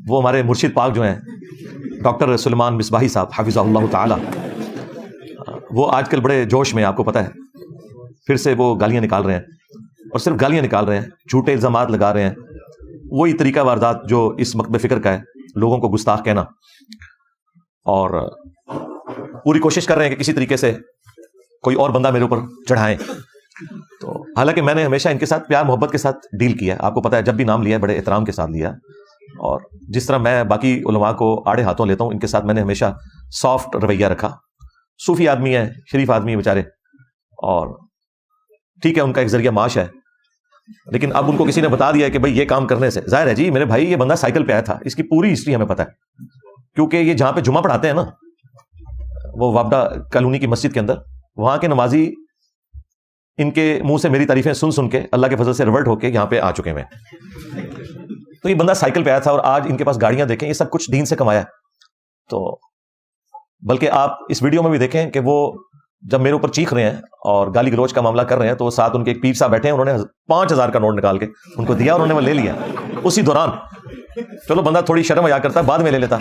وہ ہمارے مرشد پاک جو ہیں ڈاکٹر سلیمان مصباحی صاحب حفظہ اللہ تعالی، وہ آج کل بڑے جوش میں، آپ کو پتہ ہے، پھر سے وہ گالیاں نکال رہے ہیں، اور صرف گالیاں نکال رہے ہیں، جھوٹے الزامات لگا رہے ہیں، وہی طریقہ واردات جو اس مکتب فکر کا ہے، لوگوں کو گستاخ کہنا، اور پوری کوشش کر رہے ہیں کہ کسی طریقے سے کوئی اور بندہ میرے اوپر چڑھائیں۔ تو حالانکہ میں نے ہمیشہ ان کے ساتھ پیار محبت کے ساتھ ڈیل کیا ہے، آپ کو پتہ ہے، جب بھی نام لیا ہے بڑے احترام کے ساتھ لیا، اور جس طرح میں باقی علماء کو آڑے ہاتھوں لیتا ہوں، ان کے ساتھ میں نے ہمیشہ سافٹ رویہ رکھا۔ صوفی آدمی ہے، شریف آدمی ہے بیچارے، اور ٹھیک ہے ان کا ایک ذریعہ معاش ہے، لیکن اب ان کو کسی نے بتا دیا ہے کہ بھئی یہ کام کرنے سے، ظاہر ہے جی میرے بھائی، یہ بندہ سائیکل پہ آیا تھا، اس کی پوری ہسٹری ہمیں پتہ ہے، کیونکہ یہ جہاں پہ جمعہ پڑھاتے ہیں نا، وہ وابڈا کالونی کی مسجد کے اندر، وہاں کے نمازی ان کے منہ سے میری تعریفیں سن سن کے اللہ کے فضل سے ریورٹ ہو کے یہاں پہ آ چکے ہیں۔ تو یہ بندہ سائیکل پہ آیا تھا، اور آج ان کے پاس گاڑیاں دیکھیں، یہ سب کچھ دین سے کمایا ہے۔ تو بلکہ آپ اس ویڈیو میں بھی دیکھیں کہ وہ جب میرے اوپر چیخ رہے ہیں اور گالی گلوچ کا معاملہ کر رہے ہیں، تو ساتھ ان کے ایک پیر صاحب بیٹھے ہیں، انہوں نے 5000 کا نوٹ نکال کے ان کو دیا، اور انہوں نے وہ لے لیا اسی دوران۔ چلو بندہ تھوڑی شرم حیا کرتا ہے، بعد میں لے لیتا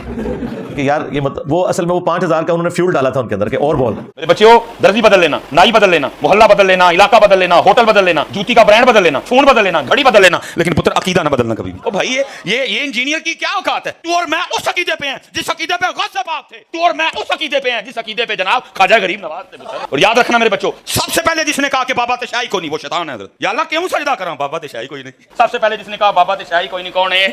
کہ یار یہ وہ اصل میں وہ 5000 کا انہوں نے فیول ڈالا تھا ان کے اندر کہ اور بول۔ میرے بچیوں، درزی بدل لینا، نائی بدل لینا، محلہ بدل لینا، علاقہ بدل لینا، ہوٹل بدل لینا، جوتی کا برانڈ بدل لینا، فون بدل لینا، گھڑی بدل لینا، لیکن پتر عقیدہ نہ بدلنا کبھی بھی۔ او بھائی یہ انجینئر کی کیا اوقات ہے؟ تو اور میں اس عقیدے پہ ہیں جس عقیدے پہ غوث پاک تھے، تو اور میں اس عقیدے پہ ہیں جس عقیدے پہ جناب خواجہ غریب نواز تھے۔ اور یاد رکھنا میرے بچوں، سب سے پہلے جس نے کہا کہ بابا تشائی کوئی نہیں، وہ شیطان ہے حضرت۔ یا اللہ کیوں سجدہ کراں، بابا تشائی کوئی نہیں۔ سب سے پہلے جس نے کہا بابا تشائی کوئی نہیں، کون ہے؟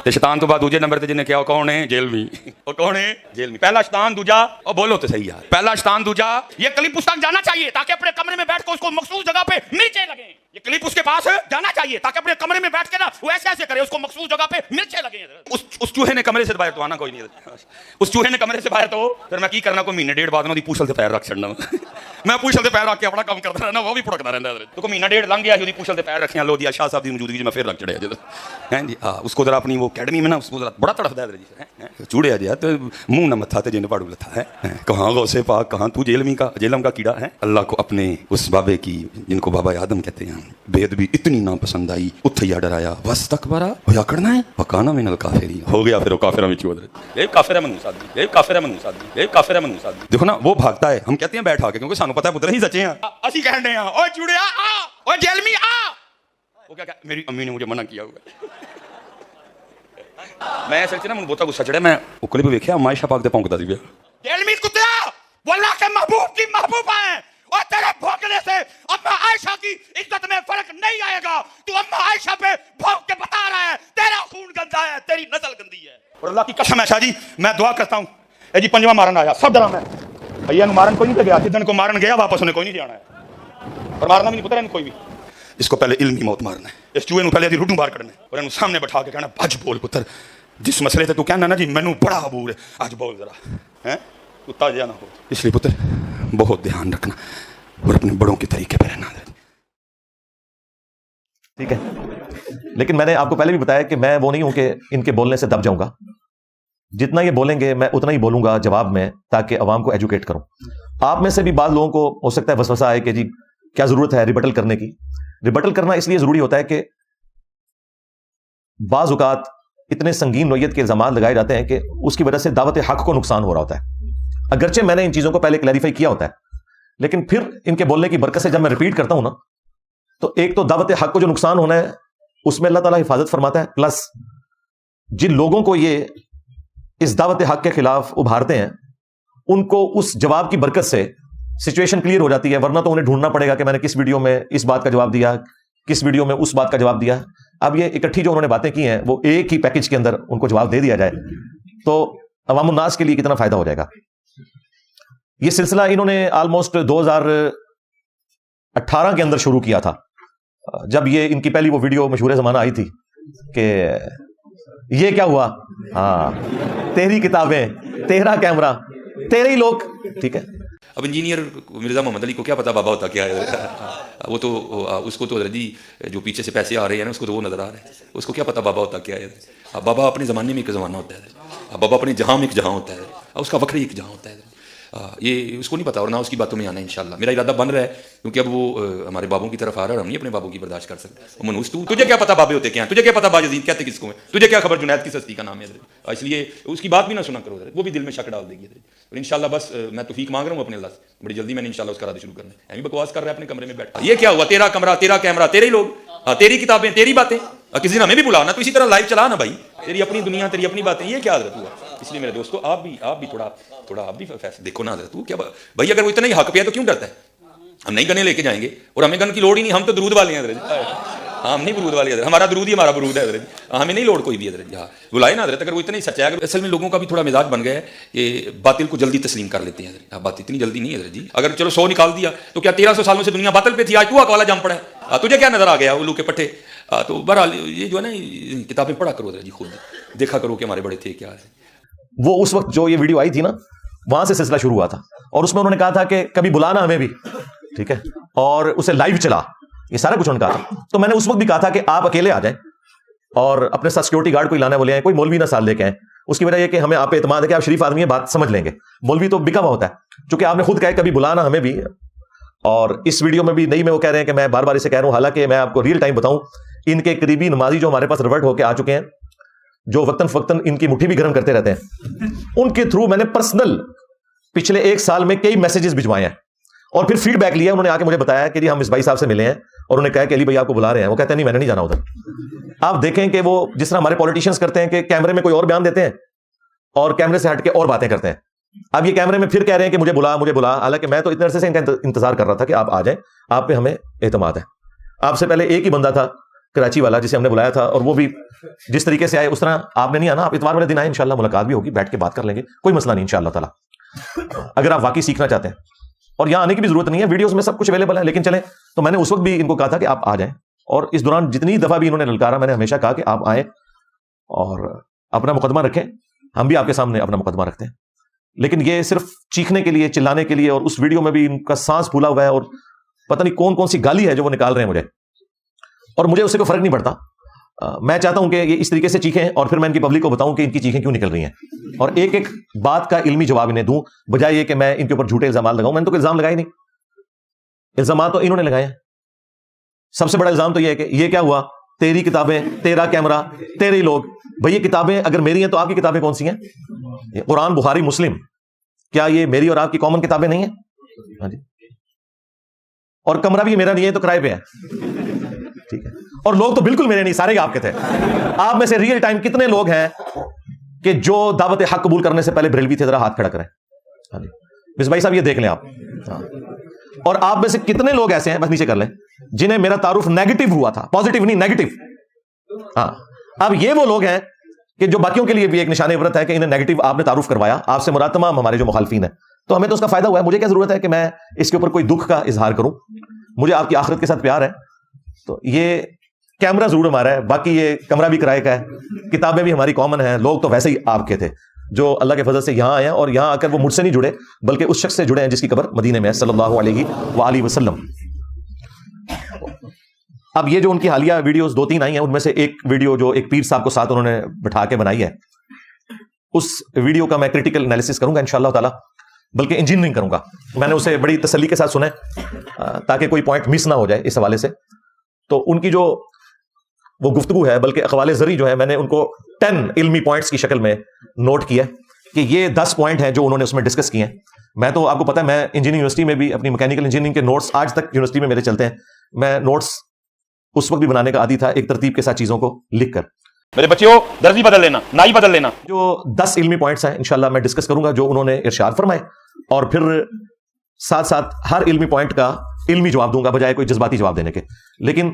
شیطان تو بعد دوسرے نمبر تے جن نے کیا کون ہے؟ جیل میں۔ اور کون ہے؟ جیل میں۔ پہلا شیطان، دوجا، اور بولو تو صحیح یار، پہلا شیطان، دوجا۔ یہ کلپ اس تک جانا چاہیے تاکہ اپنے کمرے میں بیٹھ کے اس کو مخصوص جگہ پہ مرچیں لگیں۔ یہ کلپ اس کے پاس جانا چاہیے تاکہ اپنے کمرے میں بیٹھ کے نا وہ ایسے ایسے کرے، اس کو مخصوص جگہ پہ مرچیں لگیں۔ اس چوہے نے کمرے سے باہر تو آنا کوئی نہیں، اس چوہے نے کمرے سے باہر تو پھر میں کی کرنا، کوئی مہینے ڈیڑھ بعد میں پوچھل سے پیر رکھ چھڑنا، میں پوچھل سے پیر رکھ کے اپنا کام کرتا رہنا، وہ بھی پھڑکتا رہتا ہے۔ تو مہینہ ڈیڑھ لنگ گیا، پوچھل سے پیر رکھیاں، لو دیا شاہ صاحب کی موجودگی میں پھر رکھ چڑھیا جی، اس کو ذرا اپنی وہ اکیڈمی میں نا اس کو ذرا بڑا تڑفدا ہے جی، چوڑیا جی تو منہ نہ متھا تے جن پاڑو لتھا ہے، کہاں غوث پاک، کہاں تو جیلم کا کیڑا ہے۔ اللہ کو اپنے اس بابے کی جن کو بابا آدم کہتے ہیں بے ادبی اتنی ناپسند آئی، اتھیا ڈرایا، واستکبر ہوا کرنا ہے، وکانا من الکافرین، ہو گیا پھر وہ کافروں میں چود رہے۔ یہ کافر ہے منوساد، یہ کافر ہے منوساد، یہ کافر ہے منوساد۔ دیکھو نا وہ بھاگتا ہے، ہم کہتے ہیں بیٹھا کے، کیونکہ سانو پتہ ہے پتر ہی سچے ہیں، اسی کہنے ہیں اوے چوڑیا آ، اوے جیلمی آ۔ وہ کیا میری امی نے مجھے منع کیا ہوا ہے، میں اصل نا بہت غصہ چڑھا، میں اکلی پہ ویکھیا عائشہ پاک دے پونکدا سی پیا، جیلمی کتیا وہ اللہ کے محبوب کی محبوبہ ہے، اور تیرے بھونکنے سے اما عائشہ کی عزت میں فرق نہیں آئے گا۔ تو اما عائشہ پہ بھونک کے بتا رہا ہے تیرا خون گندا ہے، تیری نسل گندی ہے۔ اور اللہ کی قسم ہے شاہ جی، میں دعا کرتا ہوں، اے جی پنجواں مارن آیا، سب ڈرا میں بھیا نو مارن کوئی نہیں گیا، جدن کو مارن گیا واپس انہیں کوئی نہیں جانا ہے، اور مارنا بھی نہیں پتہ ہے کوئی بھی۔ اس کو پہلے علمی موت مارنا ہے، اس چوہے نو پہلے دی روڈوں باہر کڈنا ہے، اور انہوں سامنے بٹھا کے کہنا بھج بول پتر، جس مسئلے تے تو کہنا نا جی مینوں بڑا عبور ہے، آج بول ذرا ہیں، کتا جا نہ ہو۔ اس لیے پتر بہت دھیان رکھنا اور اپنے بڑوں کے طریقے پہ رہنا۔ ٹھیک ہے، لیکن میں نے آپ کو پہلے بھی بتایا کہ میں وہ نہیں ہوں کہ ان کے بولنے سے دب جاؤں گا، جتنا یہ بولیں گے میں اتنا ہی بولوں گا جواب میں، تاکہ عوام کو ایجوکیٹ کروں۔ آپ میں سے بھی بعض لوگوں کو ہو سکتا ہے وسوسہ آئے کہ جی کیا ضرورت ہے ریبٹل کرنے کی۔ ریبٹل کرنا اس لیے ضروری ہوتا ہے کہ بعض اوقات اتنے سنگین نوعیت کے الزامات لگائے جاتے ہیں کہ اس کی وجہ سے دعوت حق کو نقصان ہو رہا ہوتا ہے، اگرچہ میں نے ان چیزوں کو پہلے کلیریفائی کیا ہوتا ہے، لیکن پھر ان کے بولنے کی برکت سے جب میں ریپیٹ کرتا ہوں نا، تو ایک تو دعوت حق کو جو نقصان ہونا ہے اس میں اللہ تعالیٰ حفاظت فرماتا ہے، پلس جن لوگوں کو یہ اس دعوت حق کے خلاف ابھارتے ہیں ان کو اس جواب کی برکت سے سچویشن کلیئر ہو جاتی ہے، ورنہ تو انہیں ڈھونڈنا پڑے گا کہ میں نے کس ویڈیو میں اس بات کا جواب دیا، کس ویڈیو میں اس بات کا جواب دیا۔ اب یہ اکٹھی جو انہوں نے باتیں کی ہیں وہ ایک ہی پیکج کے اندر ان کو جواب دے دیا جائے تو عوام الناس کے لیے کتنا فائدہ ہو جائے گا۔ یہ سلسلہ انہوں نے آلموسٹ 2018 کے اندر شروع کیا تھا، جب یہ ان کی پہلی وہ ویڈیو مشہور زمانہ آئی تھی کہ یہ کیا ہوا، ہاں تیری کتابیں، تیرا کیمرہ، تیرے ہی لوگ، ٹھیک ہے۔ اب انجینئر مرزا محمد علی کو کیا پتا بابا ہوتا کیا ہے، وہ تو اس کو تو جی جو پیچھے سے پیسے آ رہے ہیں نا اس کو تو وہ نظر آ رہا ہے، اس کو کیا پتا بابا ہوتا کیا ہے۔ بابا اپنے زمانے میں ایک زمانہ ہوتا ہے، بابا اپنے جہاں میں ایک جہاں ہوتا ہے، اس کا وکری ایک جہاں ہوتا ہے۔ یہ اس کو نہیں پتا اور نہ اس کی باتوں میں آنا ہے انشاءاللہ. میرا ارادہ بن رہا ہے کیونکہ اب وہ ہمارے بابوں کی طرف آ رہا ہے اور ہم نہیں اپنے بابوں کی برداشت کر سکتے. منوس تجھے کیا پتا بابے ہوتے کیا ہیں, تجھے کیا پتا باجزید کہتے کس کو ہیں, تجھے کیا خبر جنید کی سستی کا نام ہے. اس لیے اس کی بات بھی نہ سنا کرو, وہ بھی دل میں شک ڈال دے گی. اور انشاءاللہ بس میں توفیق مانگ رہا ہوں اپنے اللہ سے, بڑی جلدی میں نے انشاءاللہ اس کا ارادہ شروع کرنا ہے. ایویں بکواس کر رہا ہے اپنے کمرے میں بیٹھا, یہ کیا ہوا, تیرا کمرہ, تیرا کیمرہ, تیرے ہی لوگ, تیری کتابیں, تیری باتیں, کسی دن ہمیں بھی بلانا, تو اسی طرح لائیو چلا نا بھائی, تیری اپنی دنیا, تیری اپنی باتیں, یہ کیا حضرت ہوا. اس لیے میرے دوستو آپ بھی تھوڑا آپ بھی فیصلہ دیکھو نا حضرت, تو کیا بھائی اگر وہ اتنا ہی حق پہ ہے تو کیوں ڈرتا ہے. ہم نہیں گنے لے کے جائیں گے اور ہمیں گن کی لوڑ ہی نہیں, ہم تو درود والے ہیں حضرت. ہم نہیں برود والے حضرت, ہمارا درود ہی ہمارا برود ہے حضرت, ہمیں نہیں لوڑ کوئی بھی حضرت. ہاں بلائے نا حضرت, اگر وہ اتنا ہی سچا ہے. اصل میں لوگوں کا بھی تھوڑا مزاج بن گیا ہے کہ باطل کو جلدی تسلیم کر لیتے ہیں حضرت. بات اتنی جلدی نہیں ہے حضرت جی. اگر چلو 100 نکال دیا تو کیا 1300 سالوں سے دنیا باطل پہ تھی, آج تو اکوالا جم پڑا ہے, تجھے کیا نظر آ گیا الو کے پٹھے. تو بہرحال یہ جو ہے نا کتابیں پڑھا کرو حضرت جی, خود دیکھا کرو کہ ہمارے بڑے تھے کیا ہے. وہ اس وقت جو یہ ویڈیو آئی تھی نا, وہاں سے سلسلہ شروع ہوا تھا, اور اس میں انہوں نے کہا تھا کہ کبھی بلانا ہمیں بھی, ٹھیک ہے, اور اسے لائیو چلا, یہ سارا کچھ انہوں نے کہا تھا. تو میں نے اس وقت بھی کہا تھا کہ آپ اکیلے آ جائیں اور اپنے ساتھ سیکورٹی گارڈ کوئی لانا بولے ہیں, کوئی مولوی نہ سال لے کے آئیں. اس کی وجہ یہ کہ ہمیں آپ پہ اعتماد ہے کہ آپ شریف آدمی ہیں, بات سمجھ لیں گے. مولوی تو بکا ہوا ہوتا ہے, چونکہ آپ نے خود کہا کبھی بلانا ہمیں بھی. اور اس ویڈیو میں بھی نہیں, میں وہ کہہ رہے ہیں کہ میں بار بار اسے کہہ رہا ہوں, حالانکہ میں آپ کو ریئل ٹائم بتاؤں, ان کے قریبی نمازی جو ہمارے پاس ریورٹ ہو کے آ چکے ہیں, جو وقتاً فوقتاً ان کی مٹھی بھی گرم کرتے رہتے ہیں, ان کے تھرو میں نے پرسنل پچھلے 1 سال میں کئی میسیجز بھجوائے ہیں, اور پھر فیڈ بیک لیا. انہوں نے آ کے مجھے بتایا کہ جی ہم اس بھائی صاحب سے ملے ہیں, اور انہوں نے کہا کہ علی بھائی آپ کو بلا رہے ہیں. وہ کہتے ہیں نہیں میں نے نہیں جانا ادھر. آپ دیکھیں کہ وہ جس طرح ہمارے پولیٹیشینز کرتے ہیں کہ کیمرے میں کوئی اور بیان دیتے ہیں اور کیمرے سے ہٹ کے اور باتیں کرتے ہیں. اب یہ کیمرے میں پھر کہہ رہے ہیں کہ مجھے بلا, حالانکہ میں تو اتنے عرصے سے ان کا انتظار کر رہا تھا کہ آپ آ جائیں, آپ پہ ہمیں اعتماد ہے. آپ سے پہلے ایک ہی بندہ تھا کراچی والا جسے ہم نے بلایا تھا, اور وہ بھی جس طریقے سے آئے اس طرح آپ نے نہیں آنا. آپ اتوار والے دن آئے, انشاءاللہ ملاقات بھی ہوگی, بیٹھ کے بات کر لیں گے, کوئی مسئلہ نہیں انشاءاللہ تعالی, اگر آپ واقعی سیکھنا چاہتے ہیں. اور یہاں آنے کی بھی ضرورت نہیں ہے, ویڈیوز میں سب کچھ اویلیبل ہے. لیکن چلیں, تو میں نے اس وقت بھی ان کو کہا تھا کہ آپ آ جائیں, اور اس دوران جتنی دفعہ بھی انہوں نے للکارا, میں نے ہمیشہ کہا کہ آپ آئیں اور اپنا مقدمہ رکھیں, ہم بھی آپ کے سامنے اپنا مقدمہ رکھتے ہیں. لیکن یہ صرف چیخنے کے لیے, چلانے کے لیے, اور اس ویڈیو میں بھی ان کا سانس پھولا ہوا ہے, اور پتہ نہیں کون کون سی گالی ہے جو وہ نکال رہے ہیں مجھے, اور مجھے اس سے کوئی فرق نہیں پڑتا. میں چاہتا ہوں کہ یہ اس طریقے سے چیخیں, اور پھر میں ان کی پبلک کو بتاؤں کہ ان کی چیخیں کیوں نکل رہی ہیں, اور ایک ایک بات کا علمی جواب انہیں دوں, بجائے یہ کہ میں ان کے اوپر جھوٹے الزامات لگاؤں. میں نے تو کوئی الزام لگائے نہیں, الزامات تو انہوں نے لگائے ہیں. سب سے بڑا الزام تو یہ ہے کہ یہ کیا ہوا, تیری کتابیں, تیرا کیمرہ, تیرے لوگ. بھئی یہ کتابیں اگر میری ہیں تو آپ کی کتابیں کون سی ہیں؟ قرآن, بخاری, مسلم, کیا یہ میری اور آپ کی کامن کتابیں نہیں ہیں؟ ہاں جی. اور کمرہ بھی میرا نہیں ہے تو کرائے پہ ہے, ٹھیک ہے. اور لوگ تو بالکل میرے نہیں, سارے آپ کے تھے. آپ میں سے ریئل ٹائم کتنے لوگ ہیں کہ جو دعوت حق قبول کرنے سے پہلے بریلوی تھے؟ ذرا ہاتھ کھڑا کریں. ہاں جی مس بھائی صاحب یہ دیکھ لیں آپ. اور آپ میں سے کتنے لوگ ایسے ہیں, بس نیچے کر لیں, جنہیں میرا تعارف نیگیٹو ہوا تھا, پازیٹیو نہیں, نیگیٹو. ہاں, اب یہ وہ لوگ ہیں کہ جو باقیوں کے لیے بھی ایک نشان عبرت ہے کہ انہیں نیگیٹو آپ نے تعارف کروایا. آپ سے مراد تمام ہمارے جو مخالفین ہیں, تو ہمیں تو اس کا فائدہ ہوا ہے. مجھے کیا ضرورت ہے کہ میں اس کے اوپر کوئی دکھ کا اظہار کروں؟ مجھے آپ کی آخرت کے ساتھ پیار ہے. تو یہ کیمرہ ضرور ہمارا ہے, باقی یہ کمرہ بھی کرائے کا ہے, کتابیں بھی ہماری کامن ہیں. لوگ تو ویسے ہی آپ کے تھے جو اللہ کے فضل سے یہاں آئے ہیں, اور یہاں آ کر وہ مجھ سے نہیں جڑے بلکہ اس شخص سے جڑے ہیں جس کی قبر مدینے میں ہے, صلی اللہ علیہ وآلہ وسلم. اب یہ جو ان کی حالیہ ویڈیوز 2-3 آئی ہیں, ان میں سے ایک ویڈیو جو ایک پیر صاحب کو ساتھ انہوں نے بٹھا کے بنائی ہے, اس ویڈیو کا میں کریٹیکل انالیسس کروں گا انشاءاللہ تعالی, بلکہ انجینئرنگ کروں گا. میں نے اسے بڑی تسلی کے ساتھ سنا ہے تاکہ کوئی پوائنٹ مس نہ ہو جائے اس حوالے سے. تو ان کی جو وہ گفتگو ہے, بلکہ اقوال زری جو ہے, میں نے ان کو 10 علمی پوائنٹس کی شکل میں نوٹ کیا کہ یہ 10 پوائنٹ ہیں جو انہوں نے اس میں ڈسکس کیے ہیں. میں تو آپ کو پتا ہے, میں انجینئرنگ یونیورسٹی میں بھی اپنی میکینیکل انجینئرنگ کے نوٹس آج تک یونیورسٹی میں میرے چلتے ہیں. میں نوٹس اس وقت بھی بنانے کا عادی تھا, ایک ترتیب کے ساتھ چیزوں کو لکھ کر. میرے بچوں, درزی بدل لینا, نائی بدل لینا. جو 10 علمی پوائنٹس ہیں انشاءاللہ میں ڈسکس کروں گا جو انہوں نے ارشاد فرمائے, اور پھر ساتھ ساتھ ہر علمی پوائنٹ کا علمی جواب دوں گا بجائے کوئی جذباتی جواب دینے کے. لیکن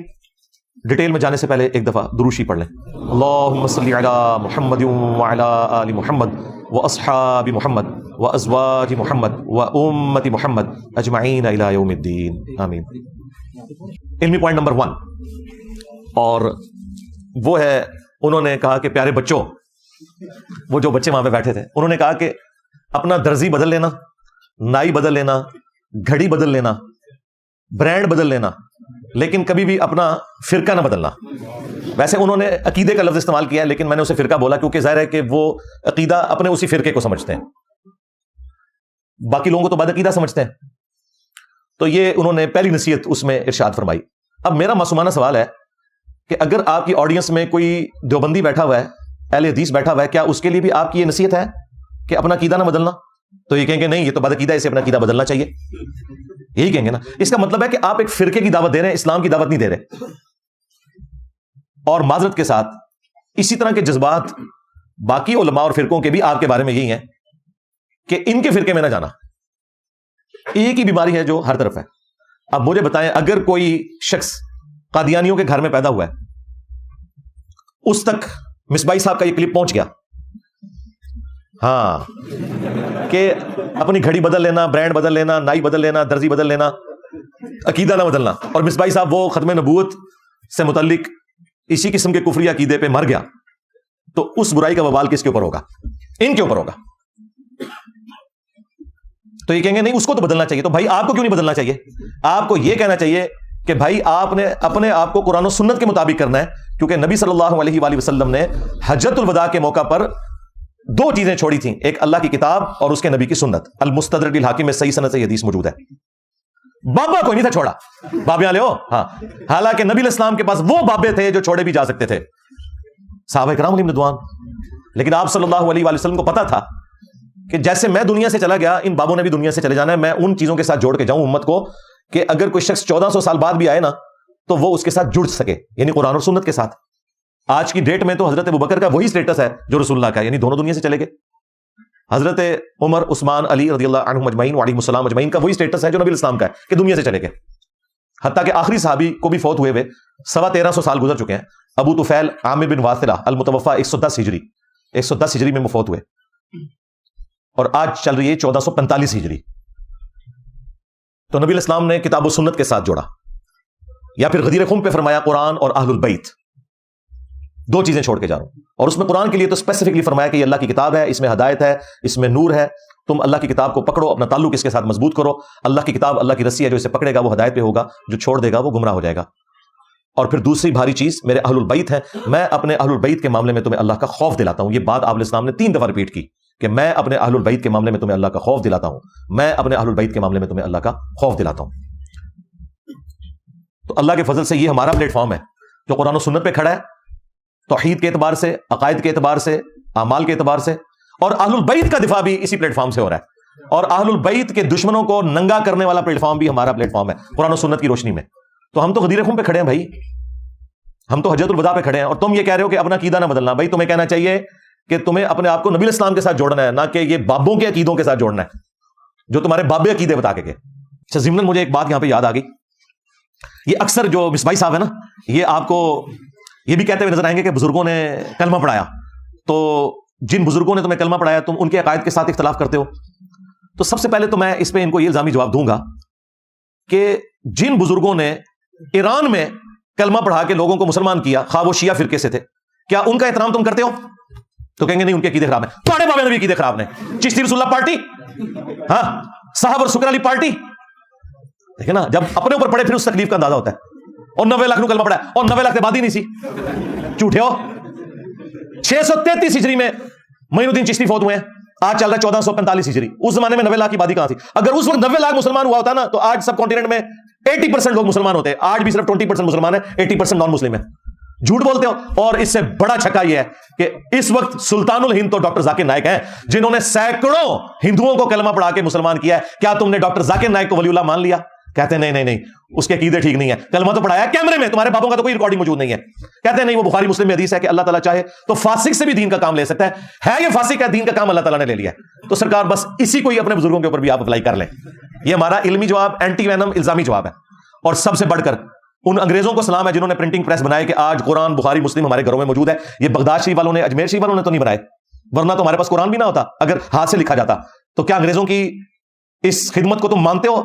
ڈیٹیل میں جانے سے پہلے ایک دفعہ دروشی پڑھ لیں. اللہم صلی علی محمد وعلی آل محمد واصحاب محمد وازواج محمد وامت محمد اجمعین الی یوم الدین, آمین. علمی پوائنٹ نمبر 1, اور وہ ہے, انہوں نے کہا کہ پیارے بچوں, وہ جو بچے وہاں پہ بیٹھے تھے, انہوں نے کہا کہ اپنا درزی بدل لینا, نائی بدل لینا, گھڑی بدل لینا, برانڈ بدل لینا, لیکن کبھی بھی اپنا فرقہ نہ بدلنا. ویسے انہوں نے عقیدے کا لفظ استعمال کیا ہے, لیکن میں نے اسے فرقہ بولا کیونکہ ظاہر ہے کہ وہ عقیدہ اپنے اسی فرقے کو سمجھتے ہیں. باقی لوگوں کو تو بدعقیدہ سمجھتے ہیں. تو یہ انہوں نے پہلی نصیحت اس میں ارشاد فرمائی. اب میرا معصومانہ سوال ہے کہ اگر آپ کی آڈینس میں کوئی دیوبندی بیٹھا ہوا ہے, اہل حدیث بیٹھا ہوا ہے, کیا اس کے لیے بھی آپ کی یہ نصیحت ہے کہ اپنا عقیدہ نہ بدلنا؟ تو یہ کہیں گے نہیں, یہ تو بدعقیدہ ہے, اسے اپنا عقیدہ بدلنا چاہیے. یہی کہیں گے نا. اس کا مطلب ہے کہ آپ ایک فرقے کی دعوت دے رہے ہیں, اسلام کی دعوت نہیں دے رہے. اور معذرت کے ساتھ اسی طرح کے جذبات باقی علماء اور فرقوں کے بھی آپ کے بارے میں یہی ہیں کہ ان کے فرقے میں نہ جانا. ایک ہی بیماری ہے جو ہر طرف ہے. اب مجھے بتائیں, اگر کوئی شخص قادیانیوں کے گھر میں پیدا ہوا ہے, اس تک مصباحی صاحب کا یہ کلپ پہنچ گیا, ہاں, کہ اپنی گھڑی بدل لینا, برانڈ بدل لینا, نائی بدل لینا, درزی بدل لینا, عقیدہ نہ بدلنا, اور مصباحی صاحب وہ ختم نبوت سے متعلق اسی قسم کے کفری عقیدے پہ مر گیا, تو اس برائی کا وبال کس کے اوپر ہوگا؟ ان کے اوپر ہوگا. تو یہ کہیں گے نہیں, اس کو تو بدلنا چاہیے. تو بھائی آپ کو کیوں نہیں بدلنا چاہیے؟ آپ کو یہ کہنا چاہیے کہ بھائی آپ نے اپنے آپ کو قرآن و سنت کے مطابق کرنا ہے, کیونکہ نبی صلی اللہ علیہ وآلہ وسلم نے حجۃ الوداع کے موقع پر دو چیزیں چھوڑی تھیں, ایک اللہ کی کتاب اور اس کے نبی کی سنت. المستدرک الحاکم میں صحیح سند سے حدیث موجود ہے. بابا کوئی نہیں تھا چھوڑا, بابے والے ہو, ہاں, حالانکہ نبی علیہ السلام کے پاس وہ بابے تھے جو چھوڑے بھی جا سکتے تھے, صحابہ کرام علیہم رضوان. لیکن آپ صلی اللہ علیہ وآلہ وسلم کو پتا تھا کہ جیسے میں دنیا سے چلا گیا, ان بابوں نے بھی دنیا سے چلے جانا ہے. میں ان چیزوں کے ساتھ جوڑ کے جاؤں امت کو کہ اگر کوئی شخص 1400 سال بعد بھی آئے نا, تو وہ اس کے ساتھ جڑ سکے, یعنی قرآن اور سنت کے ساتھ. آج کی ڈیٹ میں تو حضرت ابوبکر کا وہی سٹیٹس ہے جو رسول اللہ کا, یعنی دونوں دنیا سے چلے گئے. حضرت عمر, عثمان, علی رضی اللہ عنہم اجمعین وعلیہم السلام اجمعین کا وہی سٹیٹس ہے جو نبی اسلام کا ہے کہ دنیا سے چلے گئے. حتیٰ کہ آخری صحابی کو بھی فوت ہوئے 1350 سال گزر چکے ہیں. ابو طفیل عامر بن واثلہ المتوفا 110 ہجری, 110 ہجری میں فوت ہوئے, اور آج چل رہی ہے 1445 ہجری. تو نبی علیہ السلام نے کتاب و سنت کے ساتھ جوڑا, یا پھر غدیر خم پہ فرمایا قرآن اور اہل البیت, دو چیزیں چھوڑ کے جا رہا ہوں. اور اس میں قرآن کے لیے تو اسپیسیفکلی فرمایا کہ یہ اللہ کی کتاب ہے, اس میں ہدایت ہے, اس میں نور ہے, تم اللہ کی کتاب کو پکڑو, اپنا تعلق اس کے ساتھ مضبوط کرو. اللہ کی کتاب اللہ کی رسی ہے, جو اسے پکڑے گا وہ ہدایت پہ ہوگا, جو چھوڑ دے گا وہ گمراہ ہو جائے گا. اور پھر دوسری بھاری چیز میرے اہل البیت ہیں, میں اپنے اہل البیت کے معاملے میں تمہیں اللہ کا خوف دلاتا ہوں. یہ بات آپ علیہ السلام نے 3 دفعہ ریپیٹ کی کہ میں اپنے اہل البیت کے معاملے میں تمہیں اللہ کا خوف دلاتا ہوں, میں اپنے اہل البیت کے معاملے میں تمہیں اللہ کا خوف دلاتا ہوں. تو اللہ کے فضل سے یہ ہمارا پلیٹ فارم ہے جو قرآن و سنت پہ کھڑا ہے, توحید کے اعتبار سے, عقائد کے اعتبار سے, اعمال کے اعتبار سے, اور اہل البیت کا دفاع بھی اسی پلیٹ فارم سے ہو رہا ہے. اور اہل البیت کے دشمنوں کو ننگا کرنے والا پلیٹ فارم بھی ہمارا پلیٹ فارم ہے قرآن و سنت کی روشنی میں. تو ہم تو غدیر خم پہ کھڑے ہیں بھائی, ہم تو حجۃ الوداع پہ کھڑے ہیں, اور تم یہ کہہ رہے ہو کہ اپنا عقیدہ نہ بدلنا. بھائی تمہیں کہنا چاہیے کہ تمہیں اپنے آپ کو نبی اسلام کے ساتھ جوڑنا ہے, نہ کہ یہ بابوں کے عقیدوں کے ساتھ جوڑنا ہے جو تمہارے بابے عقیدے بتا کے. اچھا, ضمن مجھے ایک بات یہاں پہ یاد آ گئی. یہ اکثر جو مصباحی صاحب ہے نا, یہ آپ کو یہ بھی کہتے ہوئے نظر آئیں گے کہ بزرگوں نے کلمہ پڑھایا. تو جن بزرگوں نے تمہیں کلمہ پڑھایا تم ان کے عقائد کے ساتھ اختلاف کرتے ہو. تو سب سے پہلے تو میں اس پہ ان کو یہ الزامی جواب دوں گا کہ جن بزرگوں نے ایران میں کلمہ پڑھا کے لوگوں کو مسلمان کیا, خواہ وہ شیعہ فرقے سے تھے, کیا ان کا احترام تم کرتے ہو؟ تو کہیں گے نہیں, ان کے عقیدے خراب ہیں. تمہارے بابے نبی عقیدے خراب نے, چشتی رسول اللہ پارٹی, ہاں, صاحب اور سکر علی پارٹی. دیکھیں نا, جب اپنے اوپر پڑے پھر اس تکلیف کا اندازہ ہوتا ہے. اور 90 لاکھ کلمہ پڑھا ہے, اور 90 لاکھ بعد ہی نہیں سی, جھوٹے ہو. 633 ہجری میں معین الدین چشتی فوت ہوئے ہیں, آج چل رہا ہے 1445 ہجری. اس زمانے میں 90 لاکھ کی آبادی کہاں تھی؟ اگر اس وقت 90 لاکھ مسلمان ہوا ہوتا نا, تو آج سب کانٹیننٹ میں 80% لوگ مسلمان ہوتے ہیں. آج بھی صرف 20% مسلمان ہیں, 80% نان مسلم ہیں. جھوٹ بولتے ہو. اور اس سے بڑا چھکا یہ ہے کہ اس وقت سلطان الہند تو ڈاکٹر ذاکر نائک ہیں, جنہوں نے سینکڑوں ہندوؤں کو کلمہ پڑھا کے مسلمان کیا ہے. کیا تم نے ڈاکٹر ذاکر نائک کو ولی اللہ مان لیا؟ کہتے ہیں نہیں, اس کے عقیدے ٹھیک نہیں ہے. کلمہ تو پڑھایا کیمرے میں, تمہارے بابوں کا تو کوئی ریکارڈنگ موجود نہیں ہے. کہتے ہیں نہیں, وہ بخاری مسلم میں حدیث ہے کہ اللہ تعالیٰ چاہے تو فاسق سے بھی دین کا کام لے سکتا ہے. یہ فاسق ہے, دین کا کام اللہ تعالیٰ نے لے لیا ہے. تو سرکار بس اسی کو ہی اپنے بزرگوں کے اوپر بھی آپ اپلائی کر لیں. یہ ہمارا علمی جواب, اینٹی وینم الزامی جواب ہے. اور سب سے بڑھ کر ان انگریزوں کو سلام ہے جنہوں نے پرنٹنگ پریس بنائے کہ آج قرآن, بخاری, مسلم ہمارے گھروں میں موجود ہے. یہ بغداد شریف والوں نے, اجمیر شریف والوں نے تو نہیں بنائے, ورنہ تو ہمارے پاس قرآن بھی نہ ہوتا اگر ہاتھ سے لکھا جاتا. تو کیا انگریزوں کی اس خدمت کو تم مانتے ہو؟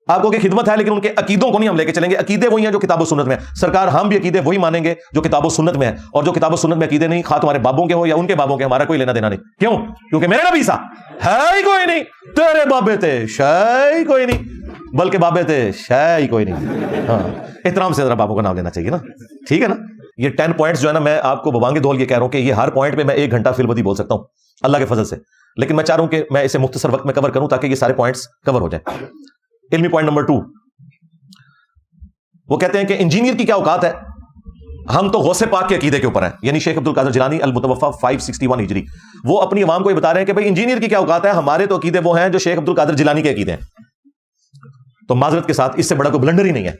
آپ کو کہ خدمت ہے, لیکن ان کے عقیدوں کو نہیں ہم لے کے چلیں گے. عقیدے وہی ہیں جو کتاب و سنت میں. سرکار ہم بھی عقیدے وہی مانیں گے جو کتاب و سنت میں ہے, اور جو کتاب و سنت میں عقیدے نہیں, خواہ تمہارے بابوں کے ہو یا ان کے بابوں کے, ہمارا کوئی لینا دینا نہیں. کیوں؟ کیونکہ میرے نبی سا ہے ہی کوئی نہیں, تیرے بابے تھے شے کوئی نہیں, بلکہ بابے تھے شے کوئی نہیں. ہاں, احترام سے ذرا بابوں کا نام لینا چاہیے نا, ٹھیک ہے نا. یہ 10 پوائنٹس جو ہے نا, میں آپ کو بوانگے دول یہ کہہ رہا ہوں کہ یہ ہر پوائنٹ پہ میں 1 گھنٹہ فی البدی بول سکتا ہوں اللہ کے فضل سے. لیکن میں چاہ رہا ہوں کہ میں اسے مختصر وقت میں کور کروں تاکہ یہ سارے پوائنٹس کور ہو جائیں. علمی پوائنٹ نمبر 2، وہ کہتے ہیں کہ انجینئر کی کیا اوقات ہے؟ ہم تو غوث پاک کے عقیدے کے اوپر ہیں. یعنی شیخ عبد القادر جیلانی المتوفی 561 ہجری، وہ اپنی عوام کو یہ بتا رہے ہیں کہ بھائی انجینئر کی کیا اوقات ہے، ہمارے تو عقیدے وہ ہیں جو شیخ عبد القادر جیلانی کے عقیدے ہیں. تو معذرت کے ساتھ اس سے بڑا کوئی بلنڈر ہی نہیں ہے.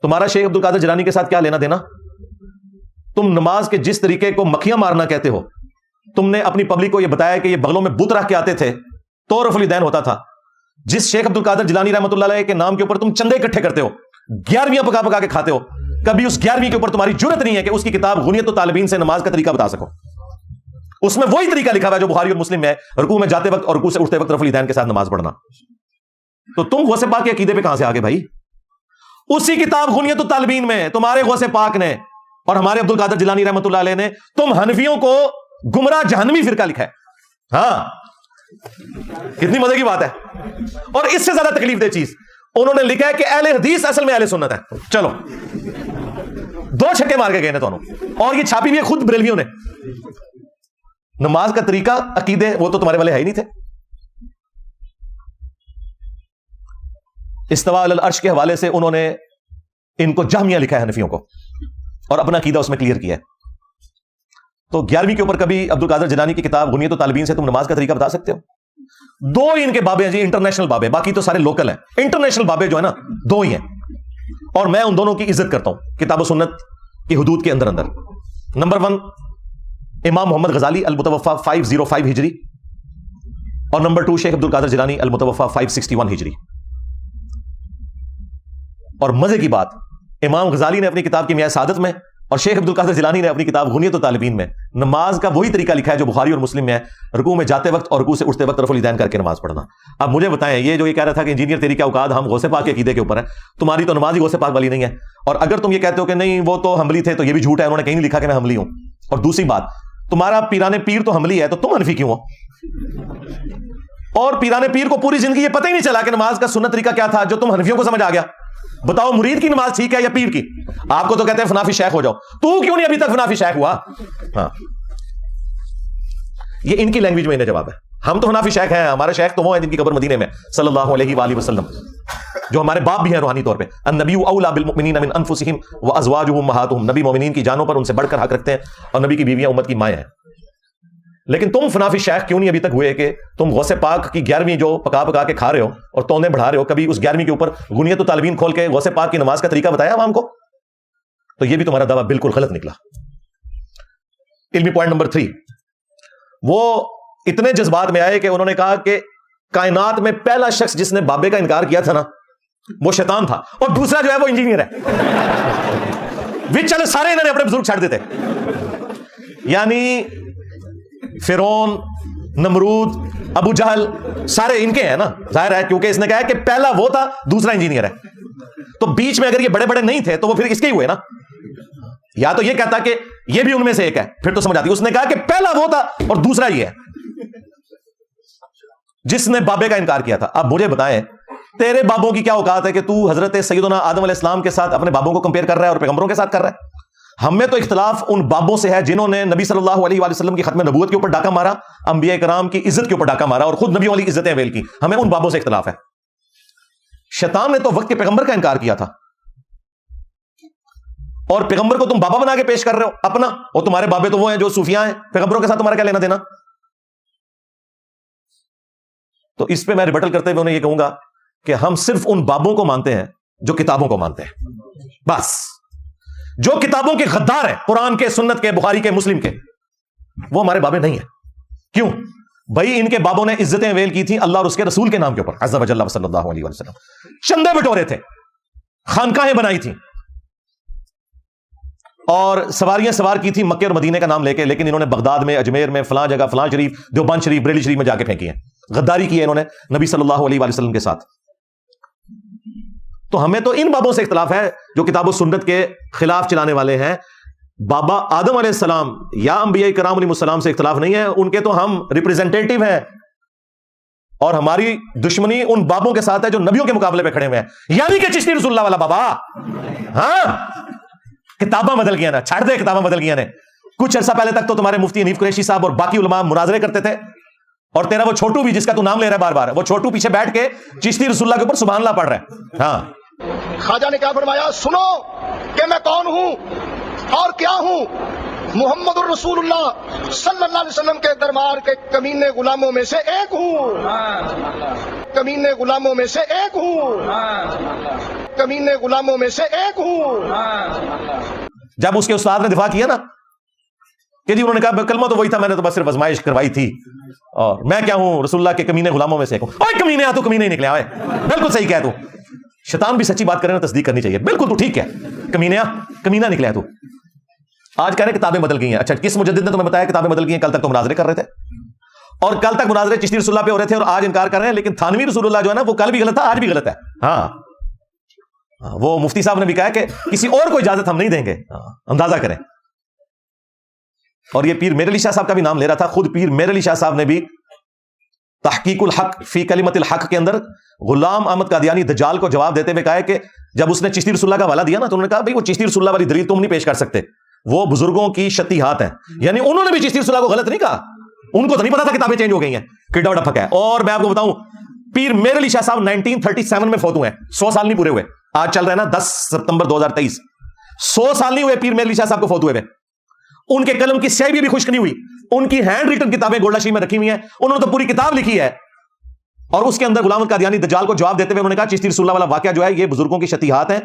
تمہارا شیخ عبد القادر جیلانی کے ساتھ کیا لینا دینا؟ تم نماز کے جس طریقے کو مکھیاں مارنا کہتے ہو، تم نے اپنی پبلک کو یہ بتایا کہ یہ بغلوں میں بت رکھ کے آتے تھے، طورف الیدین ہوتا تھا. جس شیخ عبد القادر جیلانی رحمۃ اللہ علیہ کے نام کے اوپر تم چندے اکٹھے کرتے ہو، 11ویں پکا پکا کے کھاتے ہو، کبھی اس 11ویں کے اوپر تمہاری جرت نہیں ہے کہ اس کی کتاب غنیت الطالبین سے نماز کا طریقہ بتا سکو. اس میں وہی طریقہ لکھا ہوا ہے جو بخاری اور مسلم میں ہے، رکوع میں جاتے وقت اور رکوع سے اٹھتے وقت رفع الیدین کے ساتھ نماز پڑھنا. تو تم غوث پاک کے عقیدے پہ کہاں سے آگے بھائی؟ اسی کتاب غنیت الطالبین میں تمہارے غوث پاک نے اور ہمارے عبد القادر جیلانی رحمۃ اللہ علیہ نے تم حنفیوں کو گمراہ جہنمی فرقہ لکھا ہے. ہاں، کتنی مزے کی بات ہے. اور اس سے زیادہ تکلیف دہ چیز انہوں نے لکھا ہے کہ اہل حدیث اصل میں اہل سنت ہے. چلو 2 چھکے مار کے گئے نا دونوں، اور یہ چھاپی بھی ہے خود بریلویوں نے. نماز کا طریقہ، عقیدے وہ تو تمہارے والے ہے ہی نہیں تھے. استواء علی العرش کے حوالے سے انہوں نے ان کو جہمیہ لکھا ہے حنفیوں کو، اور اپنا عقیدہ اس میں کلیئر کیا ہے. تو 11ویں کے اوپر کبھی عبد القادر جیلانی کی کتاب غنیت الطالبین سے تم نماز کا طریقہ بتا سکتے ہو؟ 2 ہی ان کے بابے ہیں جی، انٹرنیشنل بابے، باقی تو سارے لوکل ہیں. انٹرنیشنل بابے جو ہے نا 2 ہی ہیں، اور میں ان دونوں کی عزت کرتا ہوں کتاب و سنت کی حدود کے اندر. نمبر 1 امام محمد غزالی المتوفی 505 ہجری، اور نمبر 2 شیخ عبد القادر جیلانی المتوفی 561 ہجری. اور مزے کی بات، امام غزالی نے اپنی کتاب کی میعاد سعادت میں اور شیخ عبد القادر جیلانی نے اپنی کتاب غنیت الطالبین میں نماز کا وہی طریقہ لکھا ہے جو بخاری اور مسلم میں ہے، رکوع میں جاتے وقت اور رکوع سے اٹھتے وقت رفع الیدین کر کے نماز پڑھنا. اب مجھے بتائیں، یہ جو یہ کہہ رہا تھا کہ انجینئر تیری کیا اوقات، ہم غوث پاک کے عقیدے کے اوپر ہیں، تمہاری تو نماز ہی غوث پاک والی نہیں ہے. اور اگر تم یہ کہتے ہو کہ نہیں وہ تو حنبلی تھے، تو یہ بھی جھوٹ ہے، انہوں نے کہیں نہیں لکھا کہ میں حنبلی ہوں. اور دوسری بات، تمہارا پیران پیر تو حنبلی ہے، تو تم حنفی کیوں ہو؟ اور پیران پیر کو پوری زندگی یہ پتہ ہی نہیں چلا کہ نماز کا سنت طریقہ کیا تھا جو تم حنفیوں کو سمجھ آ گیا. بتاؤ مرید کی نماز ٹھیک ہے یا پیر کی؟ آپ کو تو کہتے ہیں فنافی شیخ ہو جاؤ، تو کیوں نہیں ابھی تک فنافی شیخ ہوا؟ ہاں، یہ ان کی لینگویج میں انہیں جواب ہے. ہم تو فنافی شیخ ہیں، ہمارے شیخ تو وہ ہیں جن کی قبر مدینے میں صلی اللہ علیہ وآلہ وسلم، جو ہمارے باپ بھی ہیں روحانی طور پہ. النبی اولی بالمؤمنین من انفسہم وازواجہ امہاتہم، نبی مومنین کی جانوں پر ان سے بڑھ کر حق رکھتے ہیں، اور نبی کی بیویاں امت کی مائیں ہیں. لیکن تم فنافی شیخ کیوں نہیں ابھی تک ہوئے کہ تم غوث پاک کی 11ویں جو پکا پکا کے کھا رہے ہو اور تونے بڑھا رہے ہو، کبھی اس 11ویں کے اوپر غنیت الطالبین کھول کے غوث پاک کی نماز کا طریقہ بتایا عوام کو؟ تو یہ بھی تمہارا دعویٰ بالکل غلط نکلا. علمی پوائنٹ نمبر 3، وہ اتنے جذبات میں آئے کہ انہوں نے کہا کہ کائنات میں پہلا شخص جس نے بابے کا انکار کیا تھا نا، وہ شیطان تھا، اور دوسرا جو ہے وہ انجینئر ہے. چلے سارے انہوں نے اپنے بزرگ چھاڑ دیتے. یعنی فرعون، نمرود، ابو جہل سارے ان کے ہیں نا، ظاہر ہے، کیونکہ اس نے کہا کہ پہلا وہ تھا، دوسرا انجینئر ہے. تو بیچ میں اگر یہ بڑے بڑے نہیں تھے تو وہ پھر اس کے ہی ہوئے نا. یا تو یہ کہتا کہ یہ بھی ان میں سے ایک ہے، پھر تو سمجھ آتی. اس نے کہا کہ پہلا وہ تھا اور دوسرا یہ ہے جس نے بابے کا انکار کیا تھا. اب مجھے بتائیں، تیرے بابوں کی کیا اوقات ہے کہ تو حضرت سیدنا آدم علیہ السلام کے ساتھ اپنے بابوں کو کمپیئر کر رہا ہے اور پیغمبروں کے ساتھ کر رہا ہے؟ ہم میں تو اختلاف ان بابوں سے ہے جنہوں نے نبی صلی اللہ علیہ وآلہ وسلم کی ختم نبوت کے اوپر ڈاکہ مارا، انبیاء کرام کی عزت کے اوپر ڈاکہ مارا، اور خود نبیوں والی عزتیں اویل کی. ہمیں ان بابوں سے اختلاف ہے. شیطان نے تو وقت کے پیغمبر کا انکار کیا تھا، اور پیغمبر کو تم بابا بنا کے پیش کر رہے ہو اپنا، اور تمہارے بابے تو وہ ہیں جو صوفیاء ہیں، پیغمبروں کے ساتھ تمہارا کیا لینا دینا؟ تو اس پہ میں ریبٹل کرتے ہوئے انہیں یہ کہوں گا کہ ہم صرف ان بابوں کو مانتے ہیں جو کتابوں کو مانتے ہیں. بس جو کتابوں کے غدار ہیں، قرآن کے، سنت کے، بخاری کے، مسلم کے، وہ ہمارے بابے نہیں ہیں. کیوں بھائی؟ ان کے بابوں نے عزتیں ویل کی تھیں اللہ اور اس کے رسول کے نام کے اوپر، عز و جل صلی اللہ علیہ وسلم. چندے بٹورے تھے، خانقاہیں بنائی تھیں، اور سواریاں سوار کی تھی مکے اور مدینے کا نام لے کے، لیکن انہوں نے بغداد میں، اجمیر میں، فلاں جگہ، فلاں شریف، دیوبند شریف، بریلی شریف میں جا کے پھینکی ہیں. غداری کی ہے انہوں نے نبی صلی اللہ علیہ وآلہ وسلم کے ساتھ. تو ہمیں تو ان بابوں سے اختلاف ہے جو کتاب و سنت کے خلاف چلانے والے ہیں. بابا آدم علیہ السلام یا انبیاء کرام علیہ السلام سے اختلاف نہیں ہے، ان کے تو ہم ریپریزنٹیٹیو ہیں، اور ہماری دشمنی ان بابوں کے ساتھ ہے جو نبیوں کے مقابلے پہ کھڑے ہوئے ہیں. یعنی کہ چشتی رسول اللہ والا بابا. ہاں، کتاباں بدل گیا نا، چھاڑ دے کتاباں بدل گیا نے. کچھ عرصہ پہلے تک تو تمہارے مفتی حنیف قریشی صاحب اور باقی علماء مناظرے کرتے تھے، اور تیرا وہ چھوٹو بھی جس کا تو نام لے رہا ہے بار بار، وہ چھوٹو پیچھے بیٹھ کے چشتی رسول اللہ کے اوپر سبحان اللہ پڑھ رہا ہے. ہاں خواجہ نے کیا فرمایا؟ سنو کہ میں کون ہوں اور کیا ہوں. محمد الرسول اللہ صلی اللہ علیہ وسلم کے دربار کے کمینے غلاموں میں سے ایک ہوں، کمینے غلاموں میں سے ایک ہوں، کمینے غلاموں میں سے ایک ہوں. جب اس کے استاد نے دفاع کیا نا کہ جی، انہوں نے کہا کلمہ تو وہی تھا، میں نے تو بس صرف آزمائش کروائی تھی، اور میں کیا ہوں؟ رسول اللہ کے کمینے غلاموں میں سے ایک ہوں. اوے کمینے، تو کمینے ہی نکلے. آئے بالکل صحیح کہہ تو. شیطان بھی سچی بات کرے نا تصدیق کرنی چاہیے. بالکل تو ٹھیک ہے، کمینہ نکلے تو. آج کہہ رہے کتابیں بدل گئی ہیں. اچھا، کس مجدد نے تمہیں بتایا کتابیں بدل گئی ہیں؟ کل تک تو مناظرے کر رہے تھے، اور کل تک مناظرے چشتی رسول اللہ پہ ہو رہے تھے، اور آج انکار کر رہے ہیں. لیکن تھانوی رسول اللہ جو ہے نا، وہ کل بھی غلط تھا، آج بھی غلط ہے. ہاں، وہ مفتی صاحب نے بھی کہا کہ کسی اور کو اجازت ہم نہیں دیں گے. اندازہ کریں. اور یہ پیر میر علی شاہ صاحب کا بھی نام لے رہا تھا. خود پیر میر علی شاہ صاحب نے بھی تحقیق الحق فی کلمت الحق کے اندر غلام احمد قادیانی دجال کو جواب دیتے ہوئے کہا ہے کہ جب اس نے چشتی رسول اللہ کا حوالہ دیا نا، تو انہوں نے کہا بھائی وہ چشتی رسول اللہ والی دلیل تم نہیں پیش کر سکتے، وہ بزرگوں کی شتیہات ہیں. یعنی انہوں نے بھی چشتی رسول اللہ کو غلط نہیں کہا، ان کو تو نہیں پتا تھا کتابیں چینج ہو گئی ہیں. کڈا بڑا پھکا ہے. اور میں آپ کو بتاؤں، پیر میر علی شاہ صاحب 1937 میں فوت ہوئے ہیں. 100 سال نہیں پورے ہوئے. آج چل رہا ہے نا 10 ستمبر 2023. 100 سال نہیں ہوئے پیر میر علی شاہ صاحب کو فوت ہوئے. ان کے قلم کی سیاہی بھی خشک نہیں ہوئی. ان کی ہینڈ ریٹن کتابیں گولڈا شریف میں رکھی ہوئی ہیں. انہوں نے تو پوری کتاب لکھی ہے، اور اس کے اندر غلام احمد قادیانی دجال کو جواب دیتے ہوئے انہوں نے کہا چشتی رسول اللہ والا واقعہ جو ہے یہ بزرگوں کی شتیہات ہیں،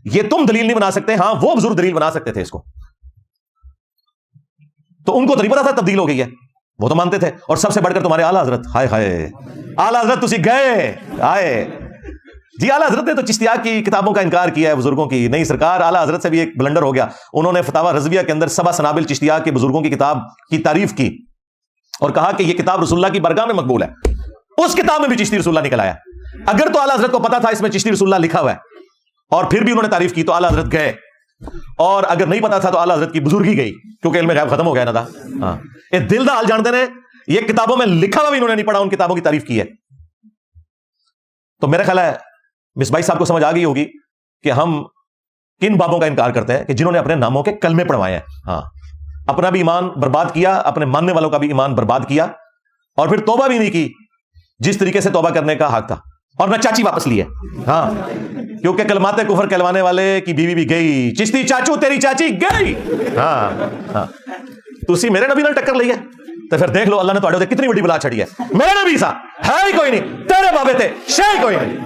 یہ تم دلیل نہیں بنا سکتے. ہاں، وہ بزرگ دلیل بنا سکتے تھے اس کو. تو ان کو تو نہیں پتا تھا تبدیل ہو گئی ہے، وہ تو مانتے تھے. اور سب سے بڑھ کر تمہارے اعلیٰ حضرت، ہائے ہائے اعلیٰ حضرت تسی گئے آئے جی. اعلیٰ حضرت نے تو چشتیہ کی کتابوں کا انکار کیا ہے، بزرگوں کی نہیں. سرکار اعلیٰ حضرت سے بھی ایک بلنڈر ہو گیا. انہوں نے فتاوی رضویہ کے اندر 7 سنابل چشتیہ کے بزرگوں کی کتاب کی تعریف کی اور کہا کہ یہ کتاب رسول اللہ کی برگاہ میں مقبول ہے. اس کتاب میں بھی چشتی رسول اللہ نکل آیا. اگر تو اعلیٰ حضرت کو پتا تھا اس میں چشتی رسول اللہ لکھا ہوا ہے اور پھر بھی انہوں نے تعریف کی، تو اعلیٰ حضرت گئے. اور اگر نہیں پتا تھا تو اعلیٰ حضرت کی بزرگی گئی، کیونکہ علم غیب ختم ہو گیا نا تھا. ہاں، یہ دل دا حال جانتے ہیں. یہ کتابوں میں لکھا ہوا بھی انہوں نے نہیں پڑھا، ان کتابوں کی تعریف کی ہے. تو میرا خیال ہے مصباحی صاحب کو سمجھ آ گئی ہوگی کہ ہم کن بابوں کا انکار کرتے ہیں کہ جنہوں نے اپنے ناموں کے کلمے پڑھوائے ہیں. ہاں، اپنا بھی ایمان برباد کیا، اپنے ماننے والوں کا بھی ایمان برباد کیا، اور پھر توبہ بھی نہیں کی جس طریقے سے توبہ کرنے کا حق تھا، اور نہ چاچی واپس لی ہے. ہاں، کیونکہ کلمات کفر کہلوانے والے کی بیوی بھی گئی. چشتی چاچو تیری چاچی گئی. ہاں ہاں، تسی میرے نبی نال ٹکر لئی ہے تو پھر دیکھ لو اللہ نے تواڈے تے کتنی بڑی بلا چھڑی ہے. میرے نبی سا ہے ہی کوئی نہیں، تیرے بابے تے شے کوئی نہیں.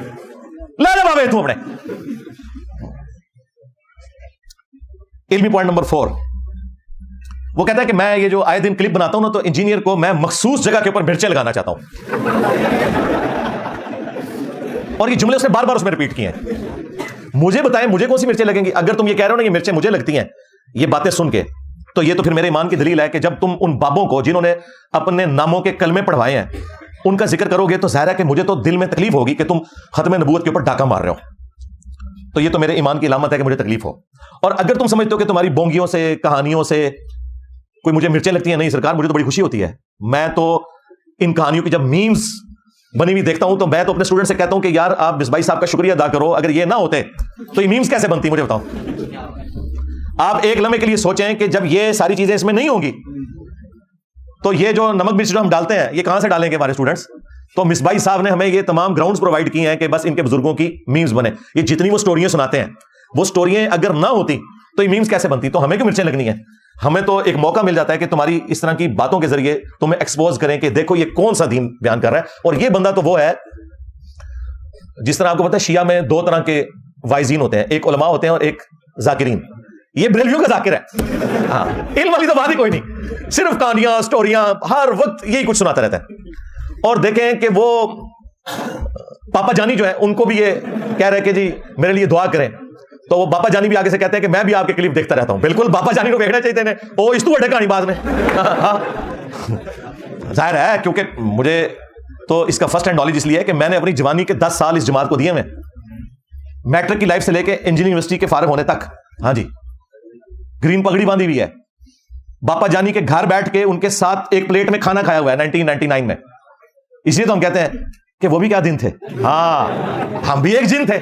لے لے بابے تو اپنے. علمی پوائنٹ نمبر 4، وہ کہتا ہے کہ میں یہ جو آئے دن کلپ بناتا ہوں نا، تو انجینئر کو میں مخصوص جگہ کے اوپر مرچیں لگانا چاہتا ہوں. اور یہ جملے اس نے بار بار اس میں ریپیٹ کیے ہیں. مجھے بتائیں مجھے کون سی مرچیں لگیں گی؟ اگر تم یہ کہہ رہے ہو نا یہ مرچیں مجھے لگتی ہیں یہ باتیں سن کے، تو یہ تو پھر میرے ایمان کی دلیل ہے کہ جب تم ان بابوں کو جنہوں نے اپنے ناموں کے کلمے پڑھوائے ہیں ان کا ذکر کرو گے تو ظاہر ہے کہ مجھے تو دل میں تکلیف ہوگی کہ تم ختم نبوت کے اوپر ڈاکہ مار رہے ہو. تو یہ تو میرے ایمان کی علامت ہے کہ مجھے تکلیف ہو. اور اگر تم سمجھتے ہو کہ تمہاری بونگیوں سے کہانیوں سے کوئی مجھے مرچیں لگتی ہیں، نہیں سرکار مجھے تو بڑی خوشی ہوتی ہے. میں تو ان کہانیوں کی جب میمز بنی ہوئی دیکھتا ہوں تو میں تو اپنے اسٹوڈنٹ سے کہتا ہوں کہ یار آپ مصباحی صاحب کا شکریہ ادا کرو، اگر یہ نہ ہوتے تو یہ میمز کیسے بنتی؟ مجھے بتاؤ. آپ ایک لمحے کے لیے سوچیں کہ جب یہ ساری چیزیں اس میں نہیں ہوں گی تو یہ جو نمک مرچ جو ہم ڈالتے ہیں یہ کہاں سے ڈالیں گے ہمارے اسٹوڈنٹس؟ تو مصباحی صاحب نے ہمیں یہ تمام گراؤنڈز پرووائڈ کی ہیں کہ بس ان کے بزرگوں کی میمز بنے. یہ جتنی وہ سٹوریاں سناتے ہیں وہ سٹوریاں اگر نہ ہوتی تو یہ میمز کیسے بنتی؟ تو ہمیں کیوں مرچیں لگنی ہیں؟ ہمیں تو ایک موقع مل جاتا ہے کہ تمہاری اس طرح کی باتوں کے ذریعے تمہیں ایکسپوز کریں کہ دیکھو یہ کون سا دین بیان کر رہا ہے. اور یہ بندہ تو وہ ہے جس طرح آپ کو پتا ہے شیعہ میں 2 طرح کے وائزین ہوتے ہیں، ایک علماء ہوتے ہیں اور ایک ذاکرین. یہ بریلویوں کا ذاکر ہے. ہاں، علم والی تو بات ہی کوئی نہیں، صرف کہانیاں سٹوریاں ہر وقت یہی کچھ سناتا رہتا ہے. اور دیکھیں کہ وہ پاپا جانی جو ہے ان کو بھی یہ کہہ رہے کہ جی میرے لیے دعا کریں، تو وہ باپا جانی بھی آگے سے کہتے ہیں کہ میں بھی آپ کے کلپ دیکھتا رہتا ہوں. بالکل باپا جانی کو دیکھنا چاہیے. وہ اس تو بڑے کہانی باز نے ظاہر ہے، کیونکہ مجھے تو اس کا فرسٹ ہینڈ نالج اس لیے ہے کہ میں نے اپنی جوانی کے 10 سال اس جماعت کو دیے میں، میٹرک کی لائف سے لے کے انجینئرنگ یونیورسٹی کے فارغ ہونے تک. ہاں جی، گرین پگڑی باندھی ہوئی ہے. باپا جانی کے گھر بیٹھ کے ان کے ساتھ ایک پلیٹ میں کھانا کھایا ہوا ہے 1999 میں. اس لیے تو ہم کہتے ہیں کہ وہ بھی کیا دن تھے. ہاں، ہم بھی ایک جن تھے.